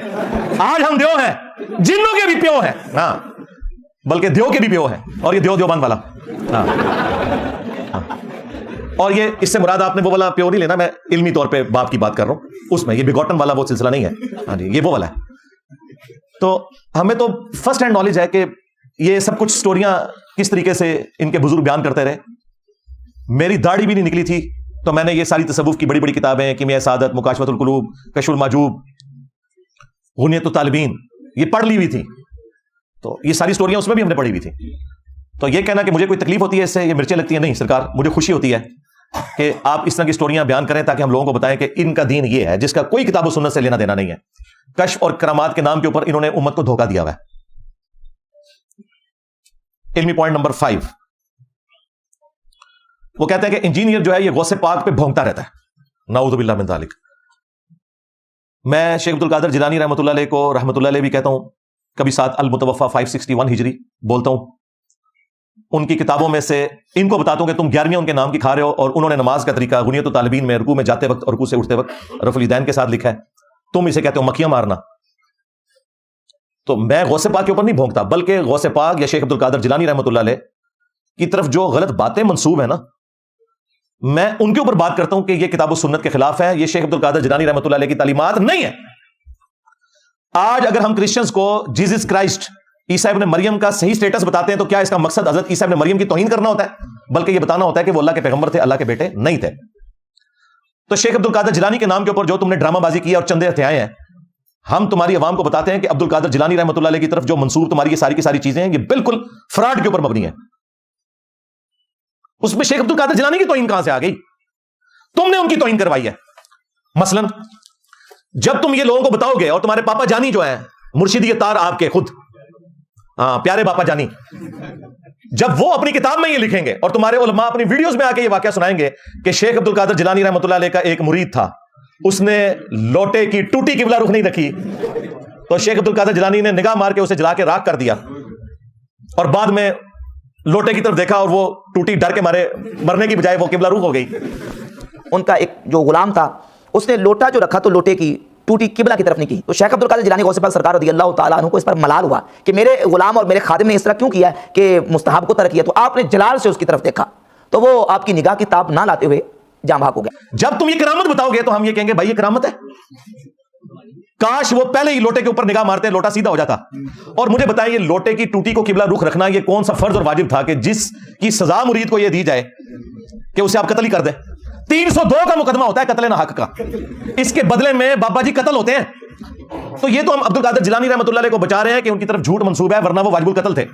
آج ہم دیو ہیں، جنوں کے بھی پیو ہیں. ہاں، بلکہ دیو کے بھی پیو ہے, اور یہ دیوبند والا. ہاں اور یہ اس سے مراد آپ نے وہ والا پیو نہیں لینا, میں علمی طور پہ باپ کی بات کر رہا ہوں, اس میں یہ بگوٹن والا وہ سلسلہ نہیں ہے. ہاں جی, یہ وہ والا ہے. تو ہمیں تو فرسٹ ہینڈ نالج ہے کہ یہ سب کچھ سٹوریاں کس طریقے سے ان کے بزرگ بیان کرتے رہے. میری داڑھی بھی نہیں نکلی تھی تو میں نے یہ ساری تصوف کی بڑی بڑی کتابیں, کیمیائے سعادت, مکاشفۃ القلوب, کشف المحجوب, غنیۃ الطالبین, یہ پڑھ لی ہوئی تھی. تو یہ ساری سٹوریاں اس میں بھی ہم نے پڑھی ہوئی تھی. تو یہ کہنا کہ مجھے کوئی تکلیف ہوتی ہے اس سے, یہ مرچیں لگتی ہیں, نہیں سرکار, مجھے خوشی ہوتی ہے کہ آپ اس طرح کی سٹوریاں بیان کریں تاکہ ہم لوگوں کو بتائیں کہ ان کا دین یہ ہے جس کا کوئی کتاب و سنت سے لینا دینا نہیں ہے. کشف اور کرامات کے نام کے اوپر انہوں نے امت کو دھوکہ دیا ہوا ہے. علمی پوائنٹ نمبر 5, وہ کہتے ہیں کہ انجینئر جو ہے یہ غوث پاک پہ بھونکتا رہتا ہے, نعوذ باللہ من ذالک. میں شیخ عبد القادر جیلانی رحمۃ اللہ علیہ کو رحمۃ اللہ علیہ بھی کہتا ہوں, کبھی ساتھ المتوفا 561 ہجری بولتا ہوں. ان کی کتابوں میں سے ان کو بتاتا ہوں کہ تم 11ویں ان کے نام کی کھا رہے ہو, اور انہوں نے نماز کا طریقہ غنیۃ الطالبین میں رکوع میں جاتے وقت اور رکوع سے اٹھتے وقت رفع الیدین کے ساتھ لکھا ہے. تم اسے کہتے ہو مکھیاں مارنا. تو میں غوث پاک کے اوپر نہیں بھونکتا, بلکہ غوث پاک یا شیخ عبد القادر جیلانی رحمۃ اللہ علیہ کی طرف جو غلط باتیں منسوب ہیں نا, میں ان کے اوپر بات کرتا ہوں کہ یہ کتاب و سنت کے خلاف ہے, یہ شیخ عبد القادر جیلانی رحمۃ اللہ علیہ کی تعلیمات نہیں ہے. آج اگر ہم کرسچنز کو جیزس کرائسٹ عیسیٰ ابن مریم کا صحیح سٹیٹس بتاتے ہیں تو کیا اس کا مقصد حضرت عیسیٰ ابن مریم کی توہین کرنا ہوتا ہے, بلکہ یہ بتانا ہوتا ہے کہ وہ اللہ کے پیغمبر تھے, اللہ کے بیٹے نہیں تھے. تو شیخ عبد القادر جیلانی کے نام کے اوپر جو تم نے ڈرامہ بازی کی اور چندے ہتھیائے ہیں, ہم تمہاری عوام کو بتاتے ہیں کہ عبد القادر جیلانی رحمۃ اللہ علیہ کی طرف جو منسوب تمہاری یہ ساری کی ساری چیزیں ہیں یہ بالکل فراڈ کے اوپر مبنی ہے. اس میں شیخ عبد القادر جیلانی کی توہین کہاں سے آ گئی؟ تم نے ان کی توہین کروائی ہے. مثلا جب تم یہ لوگوں کو بتاؤ گے, اور تمہارے پاپا جانی جو ہیں مرشدی تار آپ کے خود, ہاں پیارے باپا جانی, جب وہ اپنی کتاب میں یہ لکھیں گے اور تمہارے علماء اپنی ویڈیوز میں آ کے یہ واقعہ سنائیں گے کہ شیخ عبد القادر جیلانی رحمۃ اللہ علیہ کا ایک مرید تھا, اس نے لوٹے کی ٹوٹی قبلہ رخ نہیں رکھی, تو شیخ عبد القادر جیلانی نے نگاہ مار کے اسے جلا کے راکھ کر دیا, اور بعد میں لوٹے کی طرف دیکھا اور وہ ٹوٹی ڈر کے مارے مرنے کی بجائے وہ قبلہ رخ ہو گئی. ان کا ایک جو غلام تھا اس نے لوٹا جو رکھا تو لوٹے کی ٹوٹی قبلہ کی طرف نہیں کی. تو شیخ عبد القادر جیلانی غوث پاک سرکار رضی اللہ تعالیٰ عنہ کو اس پر ملال ہوا کہ میرے غلام اور میرے خادم نے اس طرح کیوں کیا کہ مستحب کو ترک کیا, تو آپ نے جلال سے اس کی طرف دیکھا تو وہ آپ کی نگاہ کی تاب نہ لاتے ہوئے جاں بھاگ ہو گیا. جب تم یہ کرامت بتاؤ گے تو ہم یہ کہیں گے بھائی یہ کرامت ہے, کاش وہ پہلے ہی لوٹے کے اوپر نگاہ مارتے لوٹا سیدھا ہو جاتا. اور مجھے بتائیں یہ لوٹے کی ٹوٹی کو قبلہ رخ رکھنا یہ کون سا فرض اور واجب تھا کہ جس کی سزا مرید کو یہ دی جائے کہ اسے آپ قتل ہی کر دیں. 302 کا مقدمہ ہوتا ہے قتل ناحق کا, اس کے بدلے میں بابا جی قتل ہوتے ہیں. تو یہ تو ہم عبد القادر جیلانی رحمۃ اللہ علیہ کو بچا رہے ہیں کہ ان کی طرف جھوٹ منسوب ہے, ورنہ وہ واجب القتل تھے.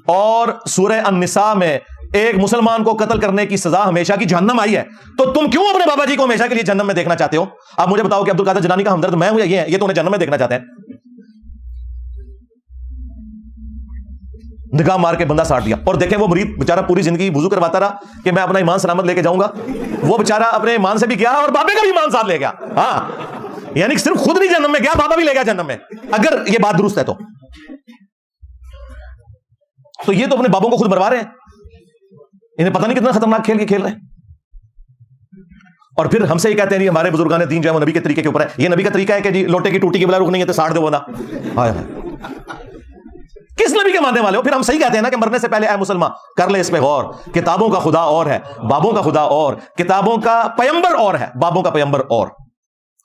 اور سورہ النساء میں ایک مسلمان کو قتل کرنے کی سزا ہمیشہ کی جہنم آئی ہے, تو تم کیوں اپنے بابا جی کو ہمیشہ کے لیے جہنم میں دیکھنا چاہتے ہو؟ اب مجھے بتاؤ کہ عبد القادر جیلانی کا ہمدرد میں ہوں یا یہ تو انہیں جہنم میں دیکھنا چاہتے ہیں. نگاہ مار کے بندہ ساڑ دیا. اور دیکھیں وہ مرید بیچارہ پوری زندگی وضو کرواتا رہا کہ میں اپنا ایمان سلامت لے کے جاؤں گا, وہ بیچارہ اپنے ایمان سے بھی گیا اور بابے کا بھی ایمان ساتھ لے گیا. ہاں یعنی صرف خود نہیں جہنم میں گیا, بابا بھی لے گیا جہنم میں, اگر یہ بات درست ہے تو یہ تو اپنے بابوں کو خود مروا رہے ہیں, انہیں پتہ نہیں کتنا خطرناک کھیل کھیل رہے ہیں. اور پھر ہم سے یہ کہتے ہیں ہمارے بزرگان دین جو ہے وہ نبی کے طریقے کے اوپر ہے. یہ نبی کا طریقہ ہے کہ جی لوٹے کی ٹوٹی کی بلا رخ نہیں ہے تو ساڑ دو بنا. کس نبی کے ماننے والے ہو؟ پھر ہم صحیح کہتے ہیں نا کہ مرنے سے پہلے اے مسلمان کر لے اس پہ غور, کتابوں کا خدا اور ہے, بابوں کا خدا اور, کتابوں کا پیمبر اور ہے, بابوں کا پیمبر اور.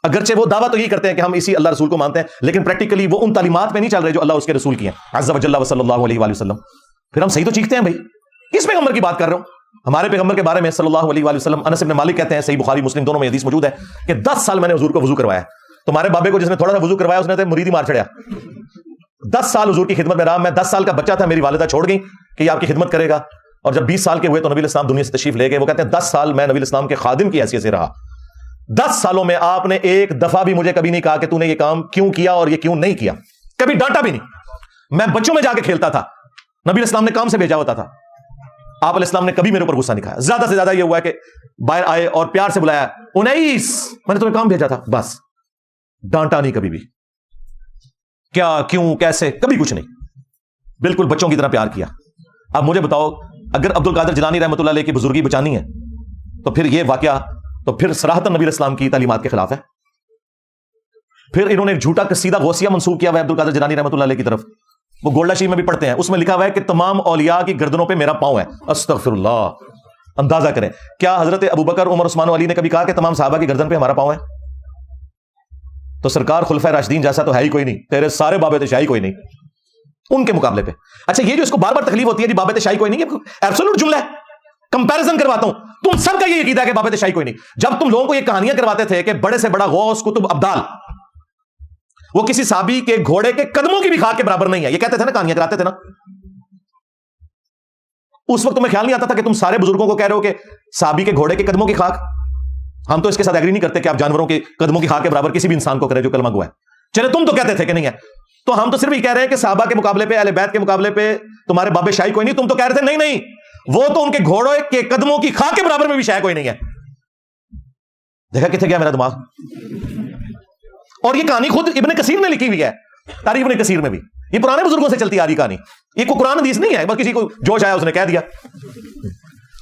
اگرچہ وہ دعویٰ تو یہی کرتے ہیں کہ ہم اسی اللہ رسول کو مانتے ہیں, لیکن پریکٹیکلی وہ ان تعلیمات پہ نہیں چل رہے جو اللہ اس کے رسول کی ہیں عز و جل و صلی اللہ علیہ وآلہ وسلم. پھر ہم صحیح تو چیختے ہیں بھائی, کس پیغمبر کی بات کر رہے ہو؟ ہمارے پیغمبر کے بارے میں صلی اللہ علیہ وآلہ وسلم انس بن مالک کہتے ہیں, صحیح بخاری مسلم دونوں میں حدیث موجود ہے کہ 10 سال میں نے حضور کو وضو کروایا. تمہارے بابے کو جس نے تھوڑا سا وضو کروایا اس نے تو مریدی مار چھڑیا. 10 سال حضور کی خدمت میں رہا میں. 10 سال کا بچہ تھا, میری والدہ چھوڑ گئی کہ یہ آپ کی خدمت کرے گا, اور جب 20 سال کے ہوئے تو نبی الاسلام دنیا سے تشریف لے گئے. وہ کہتے ہیں 10 سال میں نبی الاسلام کے خادم کی حیثیت سے رہا. 10 سالوں میں آپ نے ایک دفعہ بھی مجھے کبھی نہیں کہا کہ تو نے یہ کام کیوں کیا اور یہ کیوں نہیں کیا, کبھی ڈانٹا بھی نہیں. میں بچوں میں جا کے کھیلتا تھا, نبی الاسلام نے کام سے بھیجا ہوتا تھا, آپ علیہ السلام نے کبھی میرے اوپر غصہ نہیں کھایا. زیادہ سے زیادہ یہ ہوا ہے کہ باہر آئے اور پیار سے بلایا, 19 میں نے تمہیں کام بھیجا تھا, بس. ڈانٹا نہیں کبھی بھی, کیا کیوں کیسے, کبھی کچھ نہیں, بالکل بچوں کی طرح پیار کیا. اب مجھے بتاؤ اگر عبد القادر جیلانی رحمۃ اللہ علیہ کی بزرگی بچانی ہے تو پھر یہ واقعہ تو پھر صراحتاً نبی الاسلام کی تعلیمات کے خلاف ہے. پھر انہوں نے ایک جھوٹا قصیدہ غوثیہ منسوب کیا ہوا ہے عبد القادر جیلانی رحمۃ اللہ علیہ کی طرف وہ گولڈا شریف میں بھی پڑھتے ہیں, اس میں لکھا ہوا ہے کہ تمام اولیاء کی گردنوں پہ میرا پاؤں ہے. استغفر اللہ. اندازہ کریں, کیا حضرت ابوبکر, عمر, عثمان و علی نے کبھی کہا کہ تمام صحابہ کی گردن پہ ہمارا پاؤں ہے؟ تو سرکار خلفائے راشدین جیسا تو ہے ہی کوئی نہیں, تیرے سارے باب تشائی کوئی نہیں ان کے مقابلے پہ. اچھا یہ جو اس کو بار بار تکلیف ہوتی ہے جی باب تشائی کوئی نہیں, یہ ایبسولوٹ جملہ ہے. کمپیریزن کرواتا ہوں, تم سب کا یہ عقیدہ ہے کہ باب تشائی کوئی نہیں. جب تم لوگوں کو یہ کہانیاں کرواتے تھے کہ بڑے سے بڑا غوث قطب ابدال وہ کسی صحابی کے گھوڑے کے قدموں کی بھی خاک کے برابر نہیں ہے, یہ کہتے تھے نا, کہانیاں کراتے تھے نا, اس وقت تمہیں خیال نہیں آتا تھا کہ تم سارے بزرگوں کو کہہ رہے ہو کہ صحابی کے گھوڑے کے قدموں کی خاک. ہم تو اس کے ساتھ ایگری نہیں کرتے کہ آپ جانوروں کے قدموں کی خاک کے برابر کسی بھی انسان کو کرے جو کلمہ گوا ہے. چلے تم تو کہتے تھے کہ نہیں ہے, تو ہم تو صرف یہ کہہ رہے ہیں کہ صحابہ کے مقابلے پہ, اہل بیت کے مقابلے پہ تمہارے باب شاہی کوئی نہیں. تم تو کہہ رہے تھے نہیں وہ تو ان کے گھوڑوں کے قدموں کی خاک کے برابر میں بھی شاہ کوئی نہیں ہے. دیکھا کتنے گیا میرا دماغ. اور یہ کہانی خود ابن کثیر نے لکھی ہوئی ہے, تاریخ ابن کثیر میں بھی. یہ پرانے بزرگوں سے چلتی آ رہی کہانی, یہ کوئی قرآن حدیث نہیں ہے, بس کسی کو جوش آیا اس نے کہہ دیا.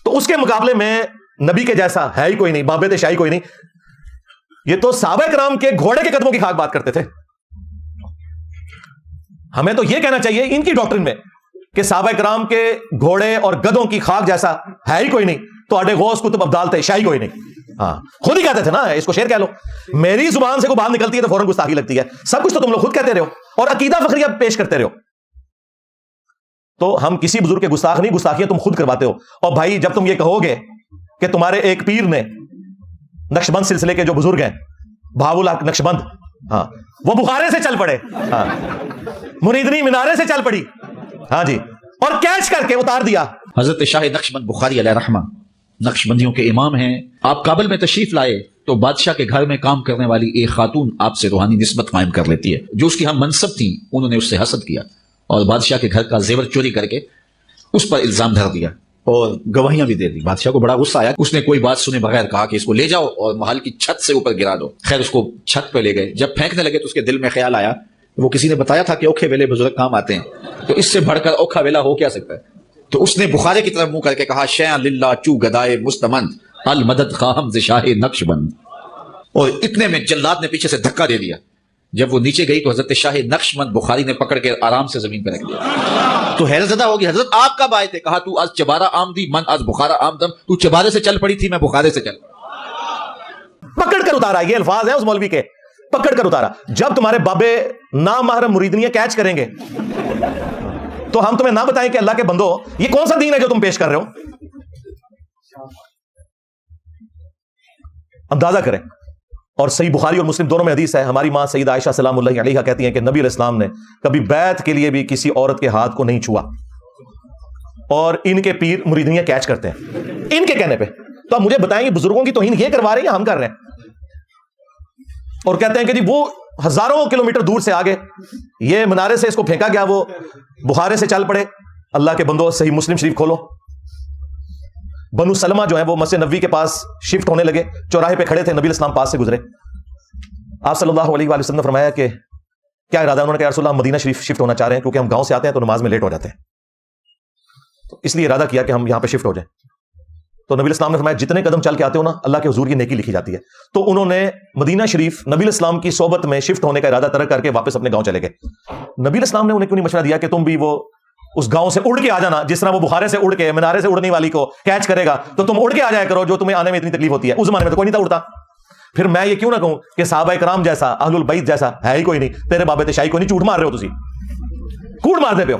تو اس کے مقابلے میں نبی کے جیسا ہے ہی کوئی نہیں, باب شاہی کوئی نہیں. یہ تو صحابہ کرام کے گھوڑے کے قدموں کی خاک بات کرتے تھے. ہمیں تو یہ کہنا چاہیے ان کی ڈاکٹرن میں کہ صحابہ کرام کے گھوڑے اور گدوں کی خاک جیسا ہے ہی کوئی نہیں, تو اڈے غوث قطب ابدال تھے, شاہی کوئی نہیں. ہاں خود ہی کہتے تھے نا, اس کو شعر کہہ لو. میری زبان سے کوئی بات نکلتی ہے تو فوراً گستاخی لگتی ہے. سب کچھ تو تم لوگ خود کہتے رہو اور عقیدہ فخریہ پیش کرتے رہو. تو ہم کسی بزرگ کے گستاخ نہیں, گستاخیاں تم خود کرواتے ہو. اور بھائی جب تم یہ کہو گے کہ تمہارے ایک پیر نے, نقشبند سلسلے کے جو بزرگ ہیں, بہاول حق نقشبند, ہاں وہ بخارے سے چل پڑے, ہاں مریدنی مینارے سے چل پڑی, ہاں جی, اور کیچ کر کے اتار دیا. حضرت شاہ نقشبند بخاری علیہ رحمہ نقشبندیوں کے امام ہیں. آپ کابل میں تشریف لائے تو بادشاہ کے گھر میں کام کرنے والی ایک خاتون آپ سے روحانی نسبت قائم کر لیتی ہے. جو اس کی ہم منصب تھیں انہوں نے اس سے حسد کیا اور بادشاہ کے گھر کا زیور چوری کر کے اس پر الزام دھر دیا اور گواہیاں بھی دے دی. بادشاہ کو بڑا غصہ آیا, اس نے کوئی بات سنے بغیر کہا کہ اس کو لے جاؤ اور محل کی چھت سے اوپر گرا دو. خیر اس کو چھت پہ لے گئے. جب پھینکنے لگے تو اس کے دل میں خیال آیا, وہ کسی نے بتایا تھا کہ اوکھے ویلے بزرگ کام آتے ہیں, تو اس سے بڑھ کر اوکھا ویلا ہو کیا سکتا ہے. تو اس نے بخارے کی طرف منہ کر کے کہا, شیئا للہ چو گدائے مستمند المدد خواہم ز شاہ نقشبند. اور اتنے میں جلاد نے پیچھے سے دھکا دے دیا. جب وہ نیچے گئی تو حضرت شاہ نقشبند بخاری نے پکڑ کے آرام سے زمین پہ رکھ دیا. تو حیرت زدہ ہوگی, حضرت آپ کب آئے تھے؟ کہا تو آج چبارہ آمدی من آج بخارا آمدم. تو چبارے سے چل پڑی تھی, میں بخارے سے چل. پکڑ کر اتارا, یہ الفاظ ہیں اس مولوی کے, پکڑ کر اتارا. جب تمہارے بابے نامحرم مریدنیاں کیچ کریں گے تو ہم تمہیں نہ بتائیں کہ اللہ کے بندو یہ کون سا دین ہے جو تم پیش کر رہے ہو. اندازہ کریں. اور صحیح بخاری اور مسلم دونوں میں حدیث ہے, ہماری ماں سیدہ عائشہ سلام اللہ علیہا کہتی ہیں کہ نبی علیہ السلام نے کبھی بیعت کے لیے بھی کسی عورت کے ہاتھ کو نہیں چھوا, اور ان کے پیر مریدنیاں کیچ کرتے ہیں ان کے کہنے پہ. تو آپ مجھے بتائیں یہ بزرگوں کی توہین یہ کروا رہے ہیں یا ہم کر رہے ہیں؟ اور کہتے ہیں کہ جی وہ ہزاروں کلومیٹر دور سے آگے, یہ منارے سے اس کو پھینکا گیا, وہ بخارے سے چل پڑے. اللہ کے بندو صحیح مسلم شریف کھولو. بنو سلمہ جو ہے وہ مسجد نبوی کے پاس شفٹ ہونے لگے, چوراہے پہ کھڑے تھے, نبی الاسلام پاس سے گزرے. آپ صلی اللہ علیہ وسلم نے فرمایا کہ کیا ارادہ ہے؟ انہوں نے کہا رسول اللہ مدینہ شریف شفٹ ہونا چاہ رہے ہیں کیونکہ ہم گاؤں سے آتے ہیں تو نماز میں لیٹ ہو جاتے ہیں, تو اس لیے ارادہ کیا کہ ہم یہاں پہ شفٹ ہو جائیں. تو نبی الاسلام نے فرمایا جتنے قدم چل کے آتے ہو نا اللہ کے حضور یہ نیکی لکھی جاتی ہے. تو انہوں نے مدینہ شریف نبی الاسلام کی صحبت میں شفٹ ہونے کا ارادہ ترک کر کے واپس اپنے گاؤں چلے گئے. نبی الاسلام نے انہیں کیوں نہیں مشورہ دیا کہ تم بھی وہ اس گاؤں سے اڑ کے آ جانا, جس طرح وہ بخارے سے اڑ کے منارے سے اڑنے والی کو کیچ کرے گا, تو تم اڑ کے آ جایا کرو جو تمہیں آنے میں اتنی تکلیف ہوتی ہے. اس زمانے میں تو کوئی نہیں تھا اڑتا. پھر میں یہ کیوں نہ کہوں کہ صحابہ کرام جیسا, اہل البیت جیسا ہے ہی کوئی نہیں, تیرے باب تشائی کوئی نہیں, جھوٹ مار رہے ہو تسی, کوڑ مار دے پہ ہو.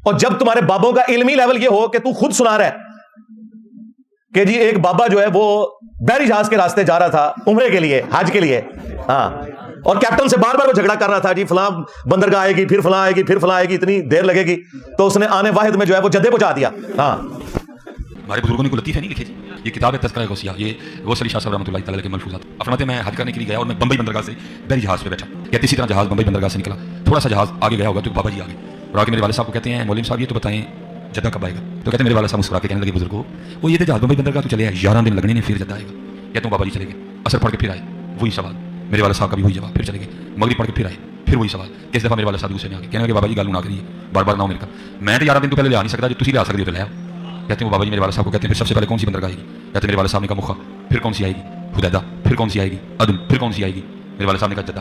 اور جب تمہارے بابوں کا علمی لیول یہ ہو کہ تو خود سنا رہا ہے کہ جی ایک بابا جو ہے وہ بحری جہاز کے راستے جا رہا تھا عمرے کے لیے, حج کے لیے, ہاں, اور کیپٹن سے بار بار وہ جھگڑا کر رہا تھا, جی فلاں بندرگاہ آئے گی, پھر فلاں آئے گی, پھر فلاں آئے گی, اتنی دیر لگے گی, تو اس نے آنے واحد میں جو ہے وہ جدے پہنچا دیا. ہاں ہمارے بزرگوں نے کوئی لطیفہ نہیں لکھے جی. یہ کتاب ہے تذکرہ غوثیہ, یہ غوث علی شاہ صاحب رحمۃ اللہ تعالی کے ملفوظات. فرماتے ہیں میں حج کرنے کے لیے گیا اور میں بمبئی بندرگاہ سے بحری جہاز پہ بیٹھا. کہتے اسی طرح جہاز بمبئی بندرگاہ سے نکلا, تھوڑا سا جہاز آگے گیا ہوگا تو بابا جی آگے, اور آگے میرے والد صاحب کو کہتے ہیں مولوی صاحب یہ تو بتائیں جدہ کب آئے گا؟ تو کہتے ہیں میرے والد صاحب مسکرا کے کہنے لگے بزرگوں وہ یہ تھے جہاز بمبئی بندرگاہ تو چلے آئے, 11 دن لگنے نے پھر جدہ آئے گا. کہتے ہیں بابا جی چلے گئے, اثر پڑھ کے پھر آئے, وہی سوال. میرے والد صاحب کا بھی وہی جواب, پھر چلے گئے, مغرب پڑھ کے پھر آئے, پھر وہی سوال. کس دفعہ میرے والد صاحب دوسرے نے آ کے کہنے لگے بابا جی گالوں نہ کریے, بار بار نہ ہو میرے کا, میں تو 11 دن تو پہلے لے آ نہیں سکتا, جو تسی لے آ سکتے ہو تو لے آؤ. کہتے ہیں وہ بابا جی میرے والد صاحب کو کہتے ہیں پھر سب سے پہلے کون سی بندرگاہ آئے گی؟ کہتے ہیں میرے والد صاحب نے کہا مکھا, پھر کون سی آئے گی؟ حدیدہ, پھر کون سی آئے گی؟ عدن, پھر کون سی آئے گی؟ میرے والد صاحب نے کہا جدہ.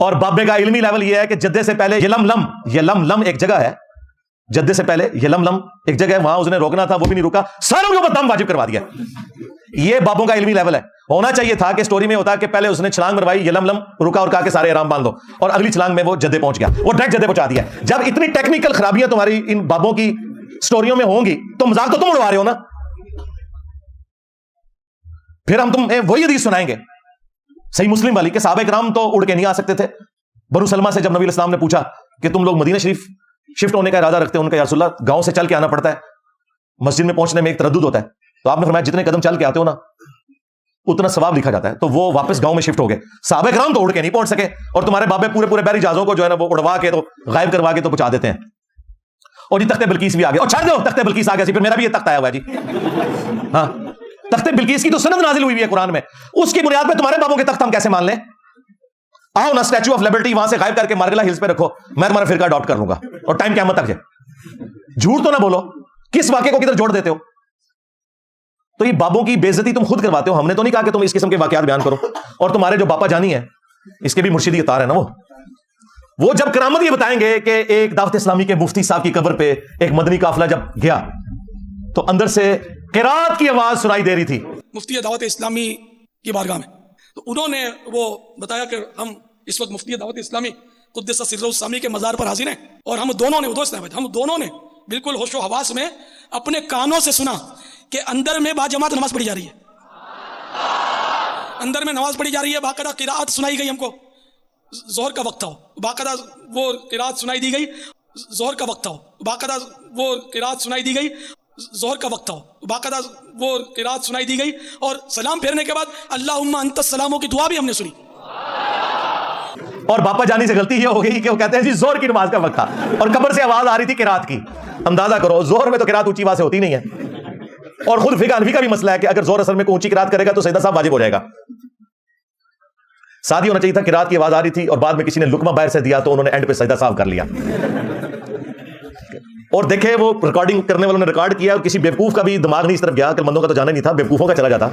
اور بابے کا علمی لیول یہ ہے کہ جدے سے پہلے یلملم ایک جگہ ہے، جدے سے پہلے یلملم ایک جگہ ہے، وہاں اس نے روکنا تھا، وہ بھی نہیں رکا، ساروں کے اوپر دم واجب کروا دیا۔ یہ بابوں کا علمی لیول ہے۔ ہونا چاہیے تھا کہ سٹوری میں ہوتا کہ پہلے اس نے چھلانگ مروائی، یلملم رکا اور کہا کہ سارے احرام باندھ دو، اور اگلی چھلانگ میں وہ جدے پہنچ گیا، وہ ڈائریکٹ جدے پہنچا دیا۔ جب اتنی ٹیکنیکل خرابیاں تمہاری ان بابوں کی سٹوریوں میں ہوں گی تو مذاق تو تم اڑوا رہے ہو نا۔ پھر ہم تمہیں وہی حدیث سنائیں گے صحیح مسلم والی کہ صحابہ کرام تو اڑ کے نہیں آ سکتے تھے۔ بنو سلمہ سے جب نبی علیہ السلام نے پوچھا کہ تم لوگ مدینہ شریف شفٹ ہونے کا ارادہ رکھتے ہیں، ان کا یا رسول اللہ گاؤں سے چل کے آنا پڑتا ہے، مسجد میں پہنچنے میں ایک تردد ہوتا ہے، تو آپ نے فرمایا جتنے قدم چل کے آتے ہو نا اتنا ثواب لکھا جاتا ہے۔ تو وہ واپس گاؤں میں شفٹ ہو گئے، صحابہ کرام تو اڑ کے نہیں پہنچ سکے، اور تمہارے بابے پورے بحری جہازوں کو جو ہے نا وہ اڑوا کے تو غائب کروا کے تو پہنچا دیتے ہیں۔ اور یہ تخت بلقیس بھی آ گیا، اور چھڑ دو تخت بلقیس آ گیا سی، پھر میرا بھی یہ تخت آیا ہوا ہے جی۔ ہاں، تخت بلقیس کی تو سند نازل ہوئی ہے قرآن میں، اس کی بنیاد پہ تمہارے بابوں کے تخت ہم کیسے مان لیں؟ آؤ نا اسٹیچو آف لبرٹی وہاں سے غائب کر کے مارگلا ہلز پہ رکھو، میں تمہارا فرقہ اڈاپٹ کر لوں گا، اور ٹائم قیامت تک ہے۔ جھوٹ تو نہ بولو، کس واقعے کو کدھر جوڑ دیتے ہو؟ تو یہ بابوں کی بے عزتی تم خود کرواتے ہو، ہم نے تو نہیں کہا کہ تم اس قسم کے واقعات بیان کرو۔ اور تمہارے جو باپا جانی ہے اس کے بھی مرشدی اطار ہے نا، وہ جب کرامت یہ بتائیں گے کہ ایک دعوت اسلامی کے مفتی صاحب کی قبر پہ ایک مدنی قافلہ جب گیا تو اندر سے قرات کی آواز سنائی دے رہی تھی مفتی دعوت اسلامی کی بارگاہ میں، تو انہوں نے وہ بتایا کہ ہم اس وقت مفتی دعوت اسلامی قدس سرہ السامی کے مزار پر حاضر ہیں، اور ہم دونوں نے بالکل ہوش و حواس میں اپنے کانوں سے سنا کہ اندر میں با جماعت نماز پڑھی جا رہی ہے، اندر میں نماز پڑھی جا رہی ہے، باقاعدہ قرات سنائی گئی، ہم کو ظہر کا وقت تھا، باقاعدہ وہ قرات سنائی دی گئی، ظہر کا وقت تھا، باقاعدہ وہ قرات سنائی دی گئی، ظہر کا وقت تھا، باقاعدہ وہ قرات سنائی دی گئی، اور سلام پھیرنے کے بعد اللہم انت السلام کی دعا بھی ہم نے سنی۔ اور باپا جانی سے غلطی یہ ہو گئی کہ وہ کہتے ہیں جی زہر کی نماز کا وقت تھا اور قبر سے آواز آ رہی تھی قرات کی۔ اندازہ کرو زہر میں تو قرات اونچی آواز سے ہوتی نہیں ہے، اور خود فقہ حنفی کا بھی مسئلہ ہے کہ اگر زہر اثر میں کوئی اونچی قرات کرے گا تو سجدہ صاحب واجب ہو جائے گا۔ ساتھ ہی ہونا چاہیے تھا قرات کی آواز آ رہی تھی اور بعد میں کسی نے لقمہ باہر سے دیا تو انہوں نے اینڈ پہ سجدہ صاحب کر لیا۔ اور دیکھیں وہ ریکارڈنگ کرنے والوں نے ریکارڈ کیا، اور کسی بیوقوف کا بھی دماغ نہیں اس طرف گیا، عقل مندوں کا تو جانا نہیں تھا، بیوقوفوں کا چلا جاتا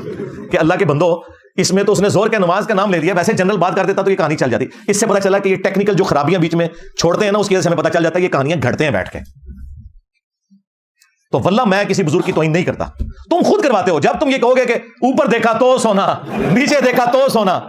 کہ اللہ کے بندو اس میں تو اس نے زور کے نماز کا نام لے لیا، ویسے جنرل بات کر دیتا تو یہ کہانی چل جاتی۔ اس سے پتہ چلا کہ یہ ٹیکنیکل جو خرابیاں بیچ میں چھوڑتے ہیں نا اس کی وجہ سے ہمیں پتہ چل جاتا ہے یہ کہانیاں گھڑتے ہیں بیٹھ کے۔ تو واللہ میں کسی بزرگ کی توہین نہیں کرتا، تم خود کرواتے ہو جب تم یہ کہو گے کہ اوپر دیکھا تو سونا، نیچے دیکھا تو سونا۔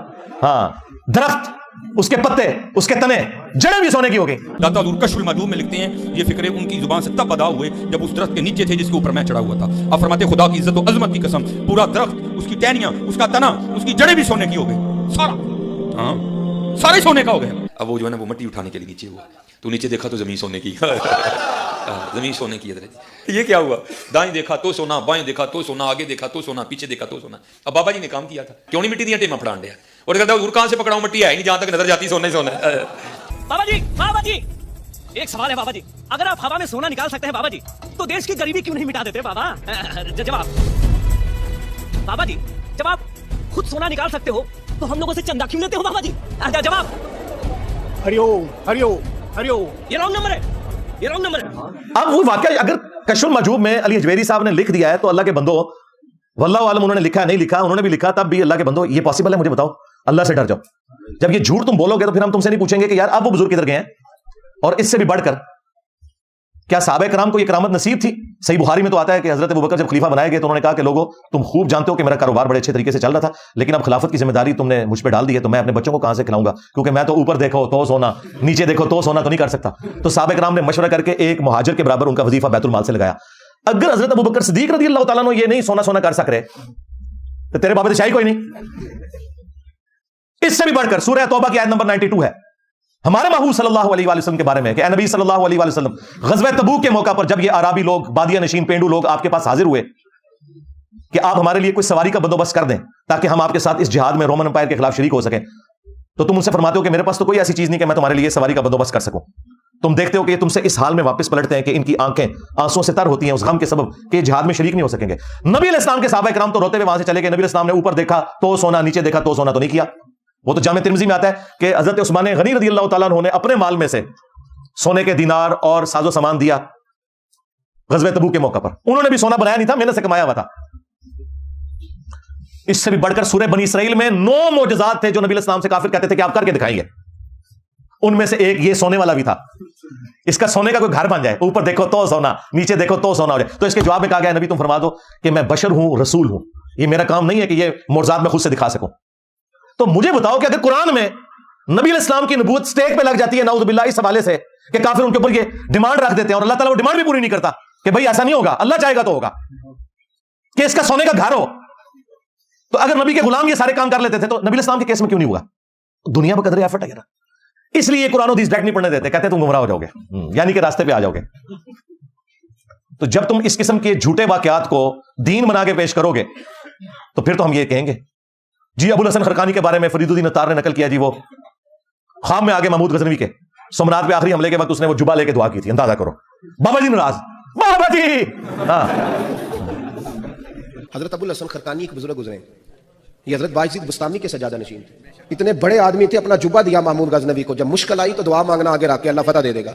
ہاں، درخت اس کے پتے اس کے تنے جڑیں بھی سونے کی ہو گئی۔ داتا حضور کشف المجوب میں لکھتے ہیں یہ فکرے ان کی زبان سے تب ادا ہوئے جب اس درخت کے نیچے تھے جس کے اوپر میں چڑھا ہوا تھا۔ آپ فرماتے خدا کی عزت و عظمت کی قسم پورا درخت، اس کی ٹہنیاں، اس کا تنا، اس کی جڑیں بھی سونے کی ہو گئی، سارا سارے سونے کا ہو گیا۔ اب وہ جو ہے نا وہ مٹی اٹھانے کے لیے نیچے ہوا، تو نیچے دیکھا تو زمین سونے کی، زمین سونے کی حضرت۔ یہ کیا ہوا؟ دائیں دیکھا تو سونا، بائیں دیکھا تو سونا، آگے دیکھا تو سونا، پیچھے دیکھا تو سونا۔ اب بابا جی نے کام کیا تھا، کیوں نہیں مٹی دیا ٹیمہ پھڑان دیا، اور کہتا حضور کہاں سے پکڑاؤں، مٹی ہے ہی نہیں، جہاں تک نظر جاتی سونے سونا۔ بابا جی ایک سوال ہے بابا جی، اگر آپ ہوا میں سونا نکال سکتے ہیں بابا جی تو دیش کی غریبی کیوں نہیں مٹا دیتے بابا؟ جواب بابا جی، جب آپ خود سونا نکال سکتے ہو تو ہم لوگوں سے چندہ کیوں لیتے ہو بابا جی؟ جواب یہ رانگ نمبر ہے، یہ رانگ نمبر ہے۔ اب وہ واقعہ اگر کشف المجوب میں علی حجویری صاحب نے لکھ دیا ہے تو اللہ کے بندو واللہ عالم انہوں نے لکھا ہے نہیں لکھا، انہوں نے بھی لکھا، تب بھی اللہ کے بندو یہ پاسبل ہے؟ مجھے بتاؤ، اللہ سے ڈر جاؤ۔ جب یہ جھوٹ تم بولو گے تو پھر ہم تم سے نہیں پوچھیں گے کہ یار اب وہ بزرگ کدھر گئے ہیں، اور اس سے بھی بڑھ کر کیا صحابہ کرام کو یہ کرامت نصیب تھی؟ صحیح بخاری میں تو آتا ہے کہ حضرت ابوبکر جب خلیفہ بنائے گئے تو انہوں نے کہا کہ لوگوں تم خوب جانتے ہو کہ میرا کاروبار بڑے اچھے طریقے سے چل رہا تھا، لیکن اب خلافت کی ذمہ داری تم نے مجھ پہ ڈال دی ہے، تو میں اپنے بچوں کو کہاں سے کھلاؤں گا، کیونکہ میں تو اوپر دیکھو تو سونا، نیچے دیکھو تو سونا تو نہیں کر سکتا۔ تو صحابہ کرام نے مشورہ کر کے ایک مہاجر کے برابر ان کا وظیفہ بیت المال سے لگایا۔ اگر حضرت ابوبکر صدیق رضی اللہ تعالیٰ عنہ یہ نہیں سونا کر سک رہے تو تیرے بابے شاہی کوئی نہیں۔ اس سے بھی بڑھ کر سورہ توبہ کی آیت نمبر 92 ہے ہمارے محبوب صلی اللہ علیہ وسلم کے بارے میں کہ اے نبی صلی اللہ علیہ وسلم، غزوہ تبوک کے موقع پر جب یہ عرابی لوگ، بادیہ نشین پینڈو لوگ آپ کے پاس حاضر ہوئے کہ آپ ہمارے لیے کوئی سواری کا بندوبست کر دیں تاکہ ہم آپ کے ساتھ اس جہاد میں رومن امپائر کے خلاف شریک ہو سکیں، تو تم ان سے فرماتے ہو کہ میرے پاس تو کوئی ایسی چیز نہیں کہ میں تمہارے لیے سواری کا بندوبست کر سکوں۔ تم دیکھتے ہو کہ یہ تم سے اس حال میں واپس پلٹتے ہیں کہ ان کی آنکھیں آنسوں سے تر ہوتی ہیں اس غم کے سبب کہ یہ جہاد میں شریک نہیں ہو سکیں گے۔ نبی علیہ السلام کے صحابہ کرام تو روتے ہوئے وہاں سے چلے گئے، نبی علیہ السلام نے اوپر دیکھا تو سونا، نیچے دیکھا تو سونا تو نہیں کیا۔ وہ تو جامع ترمذی میں آتا ہے کہ حضرت عثمان غنی رضی اللہ تعالیٰ عنہ نے اپنے مال میں سے سونے کے دینار اور ساز و سامان دیا غزوہ تبوک کے موقع پر۔ انہوں نے بھی سونا بنایا نہیں تھا، محنت سے کمایا ہوا تھا۔ اس سے بھی بڑھ کر سورہ بنی اسرائیل میں 9 معجزات تھے جو نبی علیہ السلام سے کافر کہتے تھے کہ آپ کر کے دکھائیں گے. ان میں سے ایک یہ سونے والا بھی تھا. اس کا سونے کا کوئی گھر بن جائے, اوپر دیکھو تو سونا, نیچے دیکھو تو سونا ہو جائے. تو اس کے جواب میں کہا گیا نبی تم فرما دو کہ میں بشر ہوں, رسول ہوں, یہ میرا کام نہیں ہے کہ یہ معجزات میں خود سے دکھا سکوں. تو مجھے بتاؤ کہ اگر قرآن میں نبی علیہ السلام کی نبوت سٹیک پہ لگ جاتی ہے نعوذ باللہ اس حوالے سے کہ کافر ان کے اوپر یہ ڈیمانڈ رکھ دیتے ہیں اور اللہ تعالیٰ وہ ڈیمانڈ بھی پوری نہیں کرتا کہ بھائی ایسا نہیں ہوگا, اللہ چاہے گا تو ہوگا, کہ اس کا سونے کا گھر ہو, تو اگر نبی کے غلام یہ سارے کام کر لیتے تھے تو نبی علیہ السلام کے کیس میں کیوں نہیں ہوا؟ دنیا میں قدر ایفرٹ ہے نا, اس لیے قرآن و حدیث ڈائریکٹ نہیں پڑھنے دیتے, کہتے ہیں تم گمراہ ہو جاؤ گے, یعنی کہ راستے پہ آ جاؤ گے. تو جب تم اس قسم کے جھوٹے واقعات کو دین بنا کے پیش کرو گے تو پھر تو ہم یہ کہیں گے جی ابو الحسن خرقانی کے بارے میں فرید الدین اتار نے نقل کیا, جی وہ خواب میں آگے محمود غزنوی کے سومنات پہ آخری حملے کے وقت اس نے وہ جبہ لے کے دعا کی تھی, اندازہ کرو. بابا جی ناراض, بابا جی. ہاں حضرت ابو الحسن خرقانی ایک بزرگ گزرے, یہ حضرت باعزید بستامی کے سجادہ نشین تھے. اتنے بڑے آدمی تھے, اپنا جبہ دیا محمود غزنوی کو, جب مشکل آئی تو دعا مانگنا آگے رکھ کے اللہ فتح دے دے گا.